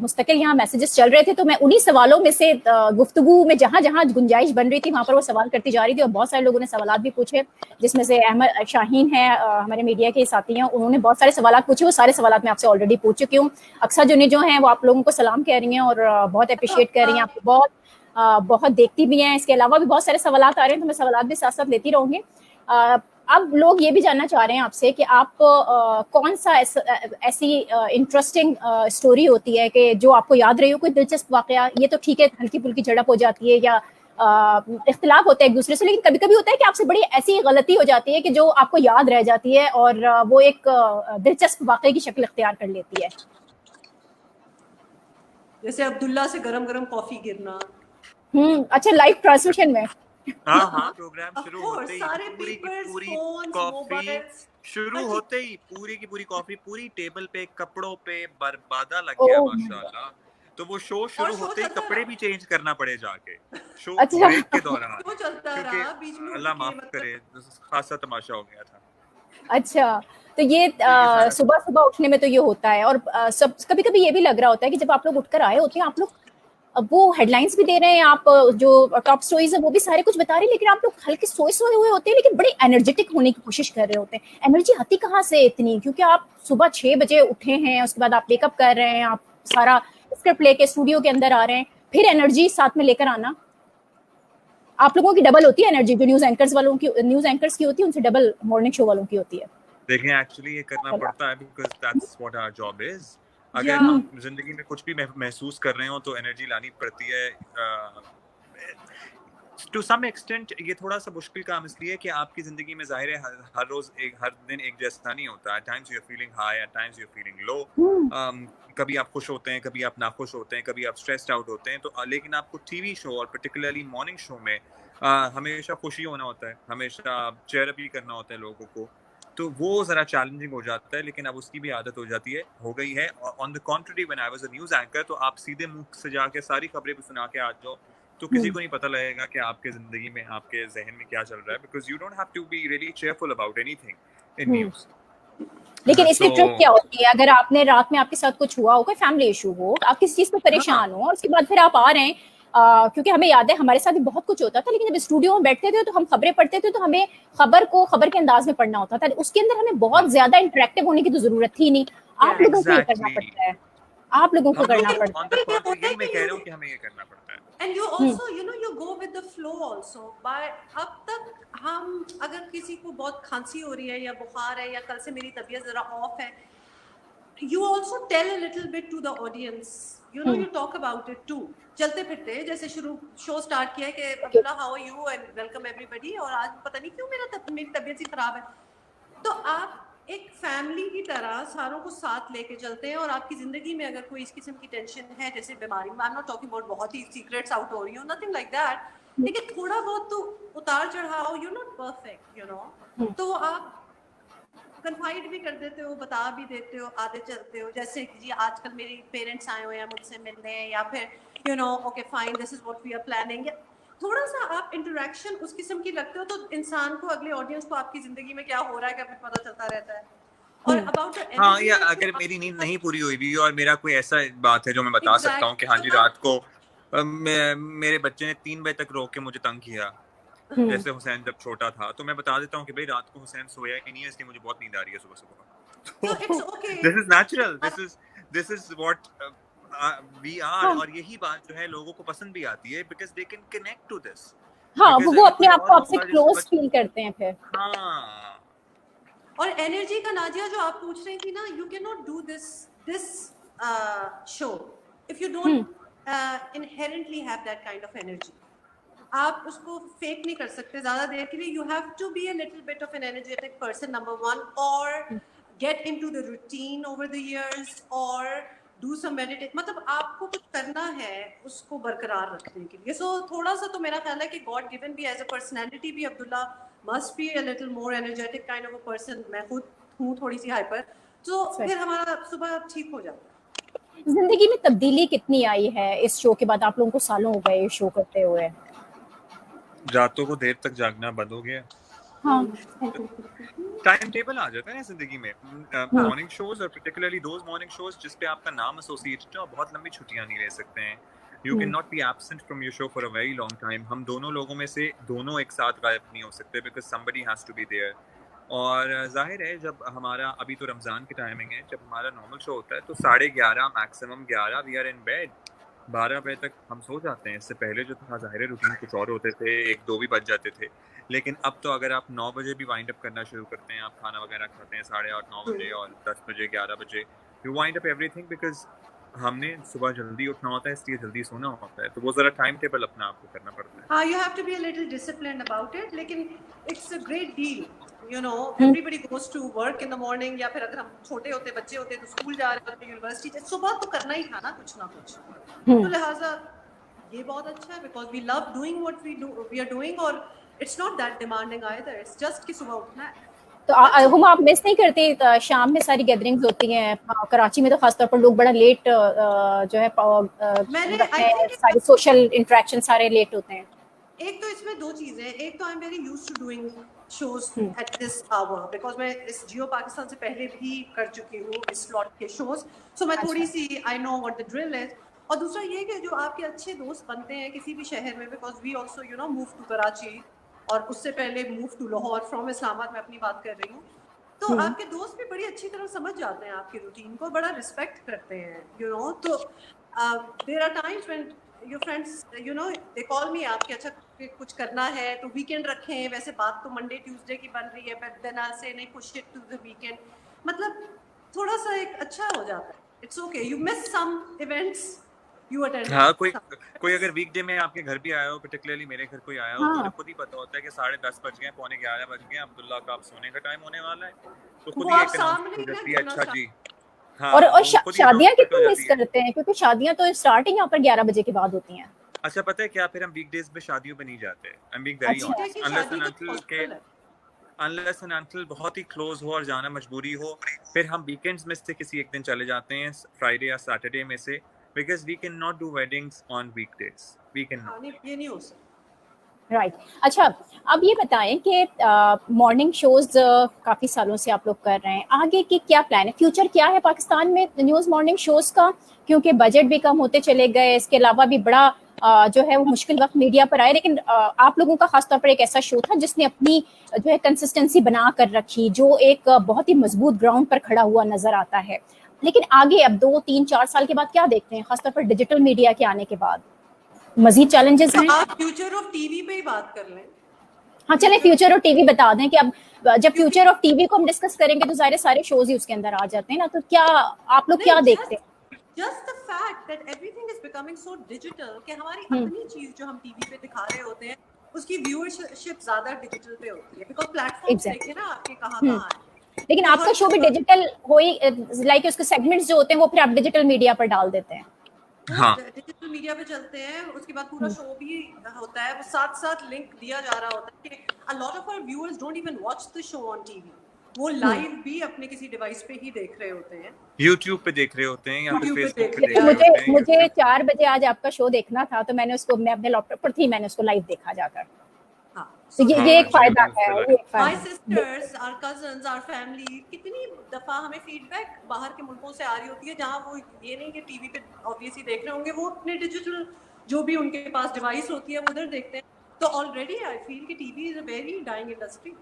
मुस्तकिल यहाँ मैसेजेस चल रहे थे तो मैं उन्हीं सवालों में से गुफ्तगू में जहाँ जहाँ गुंजाइश बन रही थी वहाँ पर वो सवाल करती जा रही थी और बहुत सारे लोगों ने सवाल भी पूछे, जिसमें से अहमद शाहीन है, हमारे मीडिया के साथी हैं, उन्होंने बहुत सारे सवाल पूछे। वो सारे सवाल मैं आपसे ऑलरेडी पूछ चुकी हूँ। अक्सर जो हैं वो आप लोगों को सलाम कह रही हैं और बहुत अप्रिशिएट कर रही हैं, आपको बहुत देखती भी हैं। इसके अलावा भी बहुत सारे सवाल आ रहे हैं तो मैं सवाल भी साथ साथ लेती रहूंगी। अब लोग ये भी जानना चाह रहे हैं आपसे कि आप कौन सा ऐसी इंटरेस्टिंग स्टोरी होती है कि जो आपको याद रही हो, कोई दिलचस्प वाकया। ये तो ठीक है, हल्की फुल्की झड़प हो जाती है या इख्तिलाफ होता है एक दूसरे से, लेकिन कभी कभी होता है कि आपसे बड़ी ऐसी गलती हो जाती है कि जो आपको याद रह जाती है और वो एक दिलचस्प वाकये की शक्ल इख्तियार कर लेती है। जैसे अब्दुल्ला से गरम गरम कॉफी गिरना। अच्छा, लाइव ट्रांसमिशन में हाँ, प्रोग्राम शुरू होते ही सारे पूरी की पेपर्स, पूरी फोन्स, कॉफी मोबाइल्स शुरू होते ही पूरी की पूरी कॉफी पूरी टेबल पे, कपड़ों पे बर्बादा लग गया माशाल्लाह। तो वो शो शुरू होते ही कपड़े भी चेंज करना पड़े जाके शो ब्रेक के दौरान, क्योंकि अल्लाह माफ करे खासा तमाशा हो गया था। अच्छा, तो ये सुबह सुबह उठने में तो ये होता है और सब कभी कभी ये भी लग रहा होता है कि जब आप लोग उठकर आए होते हैं, आप लोग वो हेडलाइंस भी दे रहे हैं, आप जो टॉप स्टोरीज है वो भी सारे कुछ बता रहे हैं, लेकिन आप लोग हल्के सोए हुए होते हैं लेकिन बड़ी एनर्जेटिक होने की कोशिश कर रहे होते हैं। एनर्जी आती कहाँ से इतनी? क्योंकि आप सुबह 6 बजे उठे हैं, उसके बाद आप मेकअप कर रहे हैं, आप सारा स्क्रिप्ट लेके स्टूडियो के अंदर आ रहे हैं, फिर एनर्जी साथ में लेकर आना। आप लोगों की डबल होती है एनर्जी, जो न्यूज एंकर्स की होती है उनसे डबल मॉर्निंग शो वालों की होती है। देखिए, एक्चुअली ये करना पड़ता है because that's what our job is. अगर हम जिंदगी में कुछ भी महसूस कर रहे हो तो एनर्जी लानी पड़ती है। टू सम एक्सटेंट ये थोड़ा सा मुश्किल काम इसलिए कि आपकी जिंदगी में जाहिर है हर रोज हर दिन एक जैसा नहीं होता है। Times you are feeling high, at times you are feeling low. कभी आप खुश होते हैं, कभी आप नाखुश होते हैं, कभी आप स्ट्रेस्ड आउट होते हैं। तो लेकिन आपको टीवी शो और पर्टिकुलरली मॉर्निंग शो में हमेशा खुशी होना होता है, हमेशा चेयर अप करना होता है लोगों को। तो वो जरा चैलेंजिंग हो जाता है, लेकिन अब उसकी भी आदत हो गई है। On the contrary, when I was a news anchor, तो आप सीधे मुंह से जाके सारी खबरें भी सुना के आ जाओ तो किसी को नहीं पता लगेगा कि आपके जिंदगी में, आपके जहन में क्या चल रहा है, because you don't have to be really cheerful about anything in news. लेकिन इसकी ट्रिक क्या होती है? अगर आपने रात में आपके साथ कुछ हुआ हो, कोई फैमिली इशू हो, आप किसी चीज पे परेशान हो और उसके बाद फिर आप आ रहे हैं, क्योंकि हमें याद है हमारे साथ भी बहुत कुछ होता था, लेकिन जब स्टूडियो में बैठते थे तो हम खबरें पढ़ते थे तो हमें खबर के अंदाज में पढ़ना होता था। उसके अंदर हमें बहुत ज्यादा इंटरेक्टिव होने की तो जरूरत थी नहीं। आप लोगों को ये करना पड़ता है, आप लोगों को करना पड़ता है। यही मैं कह रहा हूँ कि हमें ये करना पड़ता है। And you also, you go with the flow also. अब तक हम अगर किसी को बहुत खांसी हो रही है या बुखार है या कल से मेरी तबीयत जरा ऑफ है, you also tell a little bit to the audience. You talk about it too. चलते फिरते जैसे शो स्टार्ट किया है कि Abdullah, how are you and welcome everybody, और आज पता नहीं क्यों मेरी तबीयत ही खराब है। तो आप एक फैमिली की तरह सारों को साथ लेके चलते हैं और आपकी जिंदगी में अगर कोई इस किस्म की टेंशन है, जैसे बीमारी, I am not talking about बहुत ही सीक्रेट्स आउट हो रही हो, नथिंग लाइक दैट, लेकिन थोड़ा बहुत तो उतार चढ़ाव, यू नॉट परफेक्ट, तो आप कन्फाइड भी कर देते हो, बता भी देते हो, आगे चलते हो। जैसे जी आजकल मेरे पेरेंट्स आए हुए हैं मुझसे मिलने, या फिर okay fine, this is what we are planning. थोड़ा सा आप इंटरेक्शन उस किस्म की लगते हो तो इंसान को, अगले ऑडियंस को आपकी जिंदगी में क्या हो रहा है क्या पता चलता रहता है। और अबाउट हाँ, या अगर मेरी नींद नहीं पूरी हुई भी और मेरा कोई ऐसा बात है जो मैं बता सकता हूँ कि हाँ जी रात को मेरे बच्चे ने 3 बजे तक रोक के मुझे तंग किया, जैसे हुसैन जब छोटा था, तो मैं बता देता हूँ कि भाई रात को हुसैन सोया ही नहीं है, इसलिए मुझे बहुत नींद आ रही है सुबह सुबह। This is natural, this is what we are. और यही बात जो है लोगों को पसंद भी आती है because they can connect to this. हाँ, वो अपने आप को आपसे क्लोज फील करते हैं फिर। हाँ, और एनर्जी का, नाजिया जो आप पूछ रही थी ना, you can not do this show if you don't inherently have that kind of energy. आप उसको फेक नहीं कर सकते ज्यादा देर के लिए। You have to be a little bit of an energetic person, number 1, और get into the routine over the years, और डू सम मेडिटेट। मतलब आपको कुछ करना है उसको बरकरार रखने के लिए। सो थोड़ा सा तो मेरा ख्याल है कि गॉड गिवन भी, एज अ पर्सनैलिटी भी, Abdullah must be a little more energetic kind of a person. मैं खुद हूँ थोड़ी सी हाइपर, तो फिर हमारा सुबह ठीक हो जाता है। जिंदगी में तब्दीली कितनी आई है इस शो के बाद? आप लोगों को सालों हो गए शो करते हुए। रातों को देर तक जागना बंद हो गया। हाँ टाइम टेबल आ जाता है ना जिंदगी में। मॉर्निंग शोज और पर्टिकुलरली दोज मॉर्निंग शोज जिस पे आपका नाम एसोसिएटेड है, और बहुत लंबी छुट्टियां नहीं ले सकते हैं। You can not be absent from your show for a very long time. हम दोनों लोगों में से दोनों एक साथ गायब नहीं हो सकते, because somebody has to be there. और जाहिर है जब हमारा अभी तो रमज़ान की टाइमिंग है, जब हमारा नॉर्मल शो होता है तो 11:30 maximum 11 we are in bed. 12 बजे तक हम सो जाते हैं। इससे पहले जो था ज़ाहिर है रूटीन कुछ और होते थे, 1-2 भी बज जाते थे। लेकिन अब तो अगर आप 9 बजे भी वाइंड अप करना शुरू करते हैं, आप खाना वगैरह खाते हैं 8:30-9 बजे, और 10 बजे 11 बजे you wind up everything, because हमने सुबह जल्दी उठना होता है, इसलिए जल्दी सोना होता है। तो वो ज़रा टाइम टेबल अपना आपको करना पड़ता है। हाँ, you have to be a little disciplined about it, लेकिन it's a great deal, you know, everybody goes to work in the morning, या फिर अगर हम छोटे होते बच्चे होते तो स्कूल जा रहे होते, यूनिवर्सिटी, सुबह तो करना ही था ना कुछ ना कुछ। तो लिहाजा ये बहुत अच्छा है, because we love doing what we are doing, और it's not that demanding either, it's just कि सुबह उठना है। तो हम आप मिस नहीं करते शाम में सारी गैदरिंग्स होती हैं कराची में, तो खासतौर पर लोग बड़ा लेट जो है सारी सोशल इंटरेक्शन सारे लेट होते हैं। एक तो इसमें दो चीजें हैं, एक तो I am very used to doing shows at this hour, because मैं इस जियो पाकिस्तान से पहले भी कर चुकी हूँ इस स्लॉट के शोज, सो मैं थोड़ी सी I know what the drill is. और दूसरा ये कि जो आपके अच्छे दोस्त बनते हैं किसी भी शहर में, because we also you know move to Karachi, और उससे पहले move to Lahore from Islamabad, मैं अपनी बात कर रही हूँ, तो आपके दोस्त भी बड़ी अच्छी तरह समझ जाते हैं आपकी रूटीन को, बड़ा रिस्पेक्ट करते हैं, यू नो। तो there are times when your friends you know they call me, आपके अच्छा कुछ करना है तो वीकेंड रखें, वैसे बात तो मंडे ट्यूसडे की बन रही है, बट देन आई से नहीं push it to the weekend, मतलब थोड़ा सा एक अच्छा हो जाता है। It's okay, you miss some events, you attend. हाँ, कोई अगर वीकडे में आपके घर भी आया हो, पर्टिकुलरली मेरे घर कोई आया हो, तो मुझे खुद ही पता होता है कि 10:30 बज गए, 11:45 बज गए, अब्दुल्ला का अब सोने का टाइम होने वाला है, तो खुद ही एक अनाउंसमेंट हो जाती है, अच्छा जी। हाँ, और शादियां कितनी मिस करते हैं, क्योंकि शादियां तो स्टार्टिंग यहाँ पर 11 बजे के बाद होती हैं। अच्छा, पता है क्या, फिर हम वीकडेज में शादियों पे नहीं जाते। I am being very honest, unless and until बहुत ही क्लोज हो और जाना मजबूरी हो, फिर हम वीकेंड्स में से किसी एक दिन चले जाते हैं, फ्राइडे या सैटरडे में से, because we cannot do weddings on weekdays. We cannot. ये नहीं हो सकता। राइट अच्छा, अब ये बताएं कि मॉर्निंग शोज काफ़ी सालों से आप लोग कर रहे हैं, आगे की क्या प्लान है, फ्यूचर क्या है पाकिस्तान में न्यूज़ मॉर्निंग शोज का, क्योंकि बजट भी कम होते चले गए, इसके अलावा भी बड़ा जो है वो मुश्किल वक्त मीडिया पर आए, लेकिन आप लोगों का खासतौर पर एक ऐसा शो था जिसने अपनी जो है कंसिस्टेंसी बना कर रखी, जो एक बहुत ही मजबूत ग्राउंड पर खड़ा हुआ नजर आता है। लेकिन आगे अब 2, 3, 4 साल के बाद क्या देखते हैं, खासतौर पर डिजिटल मीडिया के आने के बाद मजीद चैलेंजेस हैं? आप फ्यूचर ऑफ टीवी पे ही बात कर लें। हाँ चलें, फ्यूचर ऑफ टीवी बता दें कि अब जब फ्यूचर ऑफ टीवी को हम डिस्कस करेंगे तो सारे शोज ही उसके अंदर आ जाते हैं ना, तो क्या आप लोग क्या देखते हैं? Just the fact that everything is becoming so digital कि हमारी अपनी चीज जो हम टीवी पे दिखा रहे होते हैं उसकी व्यूअरशिप ज्यादा डिजिटल पे होती है, बिकॉज़ प्लेटफॉर्म्स देखिए ना आपके कहां है। लेकिन आपका शो भी डिजिटल हो ही, लाइक उसके सेगमेंट्स जो होते हैं वो फिर आप डिजिटल मीडिया पर डाल देते हैं। हाँ, डिजिटल मीडिया पे चलते हैं, उसके बाद पूरा शो भी होता है, वो साथ लिंक दिया जा रहा होता है कि a lot of our viewers don't even watch the show on TV, वो लाइव भी अपने किसी डिवाइस पे ही देख रहे होते हैं, YouTube पे देख रहे होते हैं या फिर फेसबुक पे देख रहे होते हैं। मुझे 4 बजे आज आपका शो देखना था, तो मैं अपने लैपटॉप पर थी, मैंने उसको लाइव देखा जाकर। तो ये एक फायदा है। My sisters, our cousins, our family, कितनी दफा हमें फीडबैक बाहर के मुल्कों से आ रही होती है जहाँ वो ये नहीं कि टीवी पे ऑब्वियसली देख रहे होंगे, वो अपने डिजिटल जो भी उनके पास डिवाइस होती है उधर देखते हैं। तो ऑलरेडी आई फील कि TV is a very dying industry.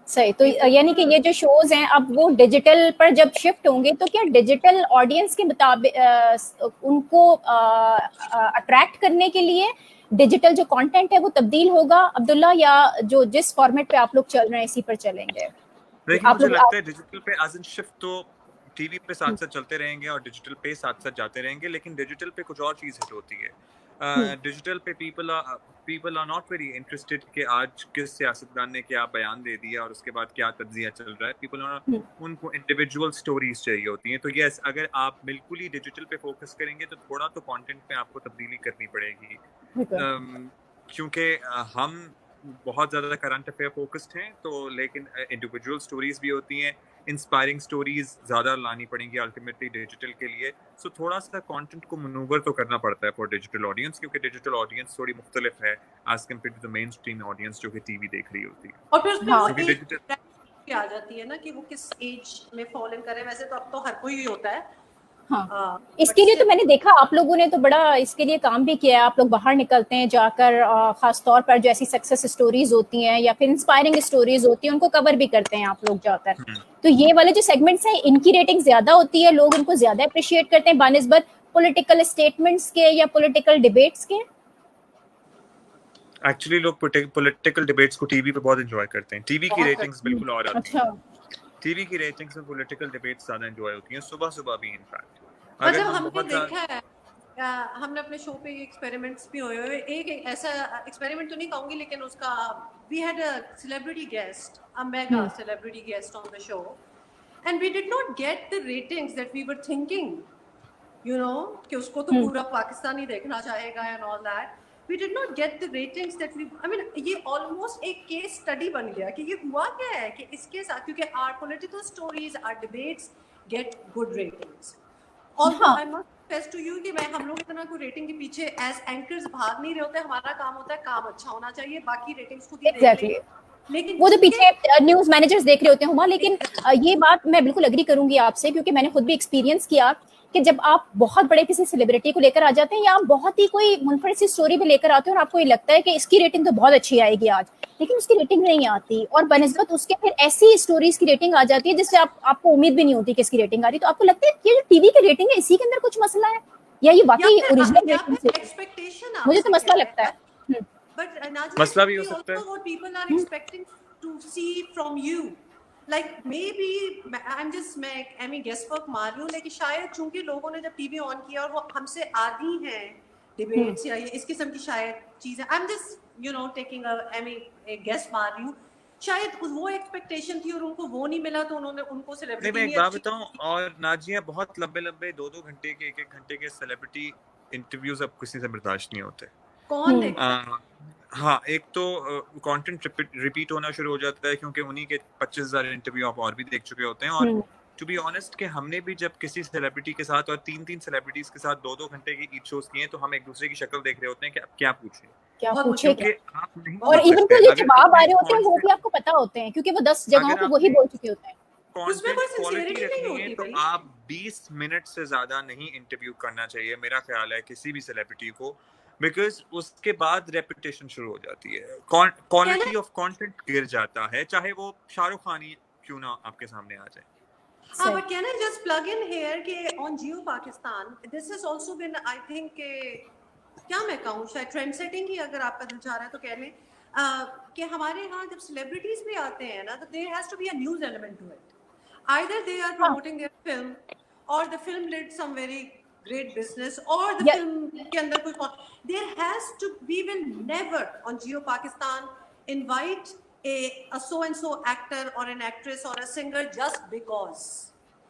सही, तो यानी कि ये जो शोज हैं अब वो डिजिटल पर जब शिफ्ट होंगे तो क्या डिजिटल ऑडियंस के मुताबिक उनको अट्रैक्ट करने के लिए डिजिटल जो कंटेंट है वो तब्दील होगा अब्दुल्ला, या जो जिस फॉर्मेट पे आप लोग चल रहे हैं इसी पर चलेंगे? देखिए, मुझे लगता है डिजिटल पे एज इन शिफ्ट तो टीवी पे साथ साथ चलते रहेंगे और डिजिटल पे साथ साथ जाते रहेंगे, लेकिन डिजिटल पे कुछ और चीज हिट होती है। डिजिटल पे people are not very interested कि आज किस सियासतदान ने क्या बयान दे दिया और उसके बाद क्या तज्जिया चल रहा है। पीपल उनको इंडिविजुअल स्टोरीज चाहिए होती हैं। तो यस, अगर आप बिल्कुल ही डिजिटल पे फोकस करेंगे तो थोड़ा तो कंटेंट पे आपको तब्दीली करनी पड़ेगी, क्योंकि हम बहुत ज़्यादा करंट अफेयर फोकस्ड हैं, तो लेकिन इंडिविजुअल स्टोरीज भी होती हैं, इंस्पायरिंग स्टोरीज ज़्यादा लानी पड़ेंगी अल्टीमेटली डिजिटल के लिए। सो थोड़ा सा कंटेंट को मनूवर तो करना पड़ता है फॉर डिजिटल ऑडियंस, क्योंकि डिजिटल ऑडियंस थोड़ी मुख्तलिफ है as compared to the mainstream audience जो कि टीवी देख रही होती है। और फिर उसमें हाँ। वो क्योंकि एज डिजिटल भी आ जाती है ना कि वो किस एज में फॉल इन करे। वैसे तो अब तो हर कोई ही होता है। हाँ, but इसके लिए तो still, मैंने देखा आप लोगों ने तो बड़ा इसके लिए काम भी किया है। आप लोग बाहर निकलते हैं जाकर, खास तौर पर जो ऐसी सक्सेस स्टोरीज होती हैं या फिर इंस्पायरिंग स्टोरीज होती हैं उनको कवर भी करते हैं आप लोग जाकर। तो ये वाले जो सेगमेंट्स हैं इनकी रेटिंग ज्यादा होती है, लोग इनको ज्यादा अप्रिशिएट करते हैं बानिस्बत पॉलिटिकल स्टेटमेंट्स के या पॉलिटिकल डिबेट्स के। एक्चुअली लोग पॉलिटिकल डिबेट्स को टीवी पे बहुत एंजॉय करते हैं। टीवी की बहुत रेटिंग्स बिल्कुल और आती अच्छा। हैं। टीवी की रेटिंग्स में पॉलिटिकल डिबेट्स ज्यादा एंजॉय होती हैं, सुबह सुबह भी इनफैक्ट। अगर मतलब हम हमने बहुत देखा है, हमने अपने शो पे एक्सपेरिमेंट्स भी हुए हुए। एक ऐसा एक्सपेरिमेंट तो नहीं कहूंगी, लेकिन उसका we had a celebrity guest, a mega celebrity guest on the show, and we did not get the ratings that we were thinking, you know, कि उसको तो पूरा पाकिस्तान ही देखना चाहेगा and all that. We did not get the ratings that we, I mean, ये almost एक case study बन गया कि ये हुआ क्या है कि इसके साथ, क्योंकि our political stories, our debates get good ratings. Although I must confess to you कि मैं हम लोग इतना कोई रेटिंग के पीछे as anchors भाग नहीं रहे होते। हमारा काम होता है काम अच्छा होना चाहिए, बाकी रेटिंग्स खुद ही देख एग्जैक्टली, लेंगे। लेकिन वो तो जिसके पीछे न्यूज मैनेजर्स देख रहे होते हैं हुमा। लेकिन ये बात मैं बिल्कुल एग्री करूंगी आपसे, क्योंकि मैंने खुद भी एक्सपीरियंस किया कि जब आप बहुत बड़े किसी सेलिब्रिटी को लेकर आ जाते हैं या आप बहुत ही कोई मुनफरिद सी स्टोरी भी लेकर आते हैं और आपको ये लगता है कि इसकी रेटिंग तो बहुत अच्छी आएगी आज, लेकिन उसकी रेटिंग नहीं आती और बनस्बत उसके फिर ऐसी स्टोरीज की रेटिंग आ जाती है जिससे आपको उम्मीद भी नहीं होती कि इसकी रेटिंग आ रही। तो आपको लगता है कि ये जो टीवी की रेटिंग है इसी के अंदर कुछ मसला है या ये वाकई ओरिजिनल रेटिंग से? एक्सपेक्टेशन मुझे तो मसला लगता है। But Najla, मसला भी हो also सकता है। what people are expecting to see from you, like maybe मैं guess work मार रही हूँ, लेकिन शायद चूंकि लोगों ने जब टीवी ऑन किया और वो हमसे आदी हैं डिबेट्स या ये इस किस्म की शायद चीजें, I'm just taking a guess मार रही हूँ, शायद वो एक्सपेक्टेशन थी और उनको वो नहीं मिला तो उन्होंने उनको नहीं, सेलिब्रिटी मैं एक बात बताऊं, और नाजिया बहुत लंबे लंबे 2-2 घंटे के 1-1 घंटे के सेलिब्रिटी इंटरव्यूज अब किसी से बर्दाश्त नहीं होते। कौन देखता है? हाँ, एक तो कंटेंट रिपीट होना शुरू हो जाता है क्योंकि उन्हीं के 25,000 इंटरव्यू आप और भी देख चुके होते हैं। और टू बी ऑनेस्ट कि हमने भी जब किसी सेलिब्रिटी के साथ और 3-3 सेलिब्रिटीज के साथ 2-2 घंटे की ईच शोज किए तो हम एक दूसरे की शक्ल देख रहे होते हैं कि अब क्या पूछे, क्या बहुत पूछे क्योंकि क्या। आप नहीं और पूछ इवन सकते। तो जो अगर जवाब आ आपने रहे होते हैं वो भी content- आपको पता होते हैं क्योंकि वो 10 जगहों अगर पे वही आपने बोल चुके होते हैं। उसमें कोई कंटेंट क्वालिटी sincerity नहीं रखनी है होती तो भाई। आप 20 मिनट से ज्यादा नहीं इंटरव्यू करना चाहिए, मेरा ख्याल है, किसी भी सेलिब्रिटी को, बिकॉज उसके बाद रेपुटेशन शुरू हो जाती है, क्वालिटी ऑफ कंटेंट गिर जाता है, चाहे वो शाहरुख खान ही क्यों ना आपके सामने आ जाए। हाँ, but can I just plug in here कि on Jio Pakistan, this has also been, I think, क्या मैं कहूँ, शायद ट्रेंड सेटिंग ही अगर आपका दिल चाह रहा है तो कह लें, कि हमारे यहाँ जब सेलिब्रिटीज भी आते हैं ना तो there has to be a news element to it. Either they are promoting their film or the film did some very great business or the film के अंदर कोई, there has to, we will never on Jio Pakistan invite a so and so actor or an actress or a singer just because.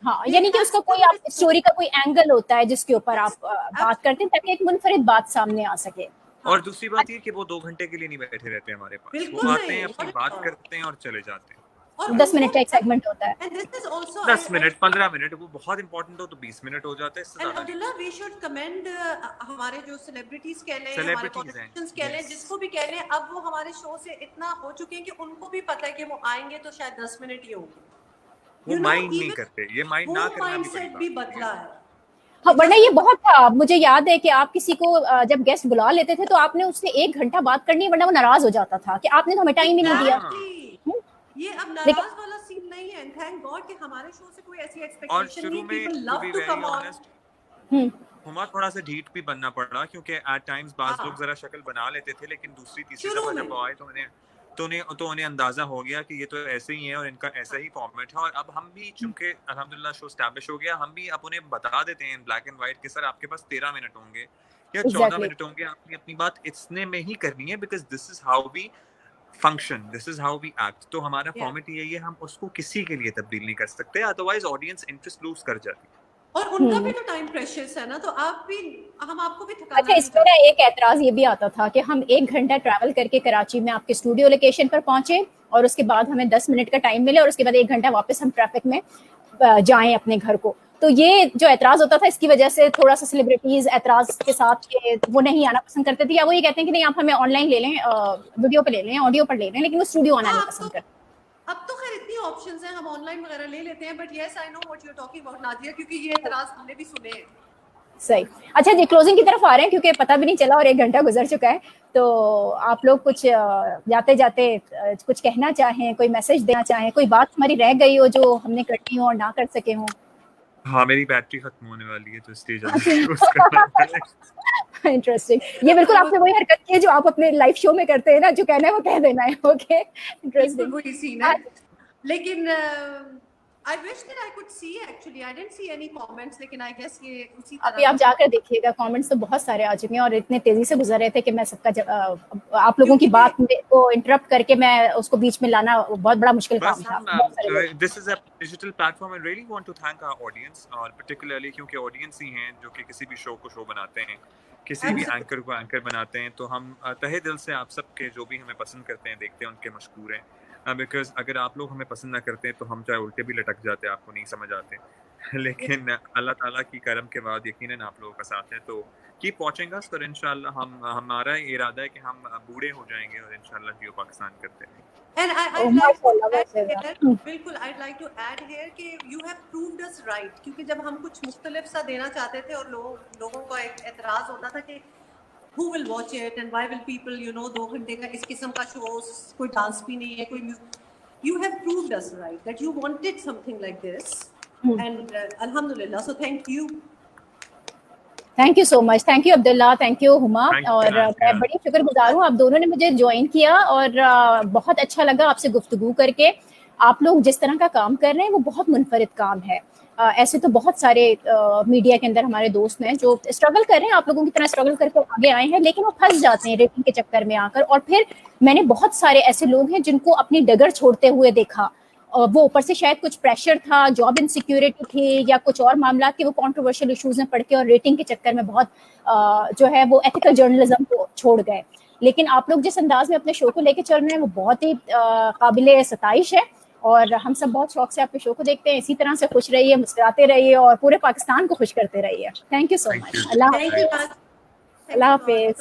हाँ, यानी कि उसका कोई आप story का कोई एंगल होता है जिसके ऊपर आप बात करते हैं ताकि एक मुनफरिद बात सामने आ सके। और दूसरी बात ये कि वो 2 घंटे के लिए नहीं बैठे रहते हैं हमारे पास, वो आते हैं, अपनी बात करते हैं और चले जाते हैं। और 10 मिनट का एक सेगमेंट होता है। And this is also 10 minute 15 minute, वो बहुत इंपॉर्टेंट हो तो 20 मिनट हो जाता है, इससे And ज्यादा नहीं। Abdullah, we should commend हमारे जो सेलिब्रिटीज कह लें, हमारे Celebrities पॉलिटिशियंस हैं, कह लें, yes. जिसको भी कह लें, अब वो हमारे शो से इतना हो चुके हैं कि उनको भी पता है कि वो आएंगे तो शायद 10 मिनट ही होंगे। वो माइंड नहीं करते, ये माइंड ना करना भी बड़ी माइंडसेट भी बात है। बदला है। हाँ, वरना ये बहुत था। मुझे याद है कि आप किसी को जब गेस्ट बुला लेते थे तो आपने उससे 1 घंटा बात करनी, वरना वो नाराज हो जाता था कि आपने तो हमें टाइम ही नहीं दिया। Exactly. ये अब नाराज वाला सीन नहीं है, थैंक गॉड कि हमारे शो से कोई ऐसी और एक्सपेक्टेशन शुरू नहीं, में people to love be to very come on. Honest Huma थोड़ा सा ढीठ भी बनना पड़ा, क्योंकि एट टाइम्स बाज हाँ। लोग जरा शक्ल बना लेते थे, लेकिन दूसरी तीसरी शुरू दफा में। जब वो आए तो उन्हें अंदाजा हो गया कि ये तो ऐसे ही है और इनका ऐसा ही फॉर्मेट है। और अब हम भी चूंकि अल्हम्दुलिल्लाह शो एस्टैब्लिश हो गया, हम भी अब उन्हें बता देते हैं ब्लैक एंड व्हाइट कि सर आपके पास 13 मिनट होंगे या 14 मिनट होंगे, आपने अपनी बात इतने में ही करनी है, because this is how we function, this is how we act. तो हमारा फॉर्मेट यही है, हम उसको किसी के लिए तब्दील नहीं कर सकते, अदरवाइज ऑडियंस इंटरेस्ट लूज कर जाती है। और उनका भी तो टाइम प्रेशियस है ना, तो आप भी, हम आपको भी थकाना अच्छा, इस पर ना एक ऐतराज ये भी आता था कि हम 1 घंटा ट्रैवल करके कराची में आपके स्टूडियो लोकेशन पर पहुंचे और उसके बाद हमें 10 मिनट का टाइम मिले और उसके बाद 1 घंटा वापस हम ट्रैफिक में जाएं अपने घर को। तो ये जो ऐतराज होता था, इसकी वजह से थोड़ा सा सेलिब्रिटीज ऐतराज के साथ के वो नहीं आना पसंद करते थे, या वो ये कहते हैं कि नहीं आप हमें ऑनलाइन ले लें, वीडियो पे ले लें, ऑडियो पर ले लें, लेकिन वो स्टूडियो आना नहीं पसंद करते। अब तो खैर इतनी ऑप्शंस हैं, हम ऑनलाइन वगैरह ले लेते हैं, but yes I know what you are talking about Nadia, क्योंकि ये एतराज हमने भी सुने हैं। सही। अच्छा जी, क्लोजिंग की तरफ आ रहे हैं क्योंकि पता भी नहीं चला और 1 घंटा गुजर चुका है, तो आप लोग कुछ जाते जाते कुछ कहना चाहें, कोई मैसेज देना चाहें, कोई बात हमारी रह गई हो जो हमने करनी हो और ना कर सके हों? हाँ, मेरी बैटरी खत्म होने वाली है तो इसलिए जल्दी क्लोज करना है। इंटरेस्टिंग। ये बिल्कुल आपने वही हरकत की है जो आप अपने लाइव शो में करते हैं ना, जो कहना है वो कह देना है। Okay, interesting. वही सीन है, लेकिन I wish that I could see, actually I didn't see any comments, लेकिन आई गेस ये उसी तरह अभी आप जाकर देखिएगा, कमेंट्स तो बहुत सारे आ चुके हैं और इतने तेजी से गुजर रहे थे कि मैं सबका आप लोगों की बात को इंटरप्ट करके मैं उसको बीच में लाना बहुत बड़ा मुश्किल काम था। This is a digital platform, I really want to thank our audience, और पर्टिकुलरली क्योंकि ऑडियंस ही हैं जो कि किसी भी शो को शो बनाते हैं, किसी भी एंकर को एंकर बनाते हैं, तो हम तहे दिल से आप सबके जो भी हमें पसंद करते हैं, देखते हैं, उनके मशकूर हैं, बिकॉज अगर आप लोग हमें पसंद ना करते हैं तो हम चाहे उल्टे भी लटक जाते, आपको नहीं समझ आते लेकिन अल्लाह ताला की करम के बाद यकीनन आप लोगों का साथ है, तो कीप वॉचिंग अस, और इंशाल्लाह हमारा इरादा है कि हम बूढ़े हो जाएंगे और इंशाल्लाह जियो पाकिस्तान करते हैं। And I'd like to add here, बिल्कुल I'd like to add here कि you have proved us right, क्योंकि जब हम कुछ मुख्तलिफ सा देना चाहते थे और लोगों का एक एतराज़ होता था कि who will watch it and why will people, you know, 2 घंटे का इस किस्म का शो, कोई डांस भी नहीं है, कोई music, you have proved us right that you wanted something like this, and alhamdulillah, so thank you so much. Thank you Abdullah, thank you Huma, और मैं बड़ी शुक्रगुजार हूँ, आप दोनों ने मुझे ज्वाइन किया और बहुत अच्छा लगा आपसे गुफ्तगू करके। आप लोग जिस तरह का काम कर रहे हैं वो बहुत मुनफरिद काम है। ऐसे तो बहुत सारे मीडिया के अंदर हमारे दोस्त हैं जो स्ट्रगल कर रहे हैं, आप लोगों की तरह स्ट्रगल करके आगे आए हैं, लेकिन वो फंस जाते हैं रेटिंग के चक्कर में आकर। और फिर मैंने बहुत सारे ऐसे लोग हैं जिनको अपनी डगर छोड़ते हुए देखा, वो ऊपर से शायद कुछ प्रेशर था, जॉब इनसिक्योरिटी थी या कुछ और मामला कि वो कंट्रोवर्शियल इश्यूज में पड़ के और रेटिंग के चक्कर में बहुत जो है वो एथिकल जर्नलिज्म को छोड़ गए। लेकिन आप लोग जिस अंदाज में अपने शो को लेके चल रहे हैं वो बहुत ही काबिले सताइश है, और हम सब बहुत शौक से आपके शो को देखते हैं। इसी तरह से खुश रहिए, मुस्कुराते रहिए और पूरे पाकिस्तान को खुश करते रहिए। Thank you so much. Allah Hafiz.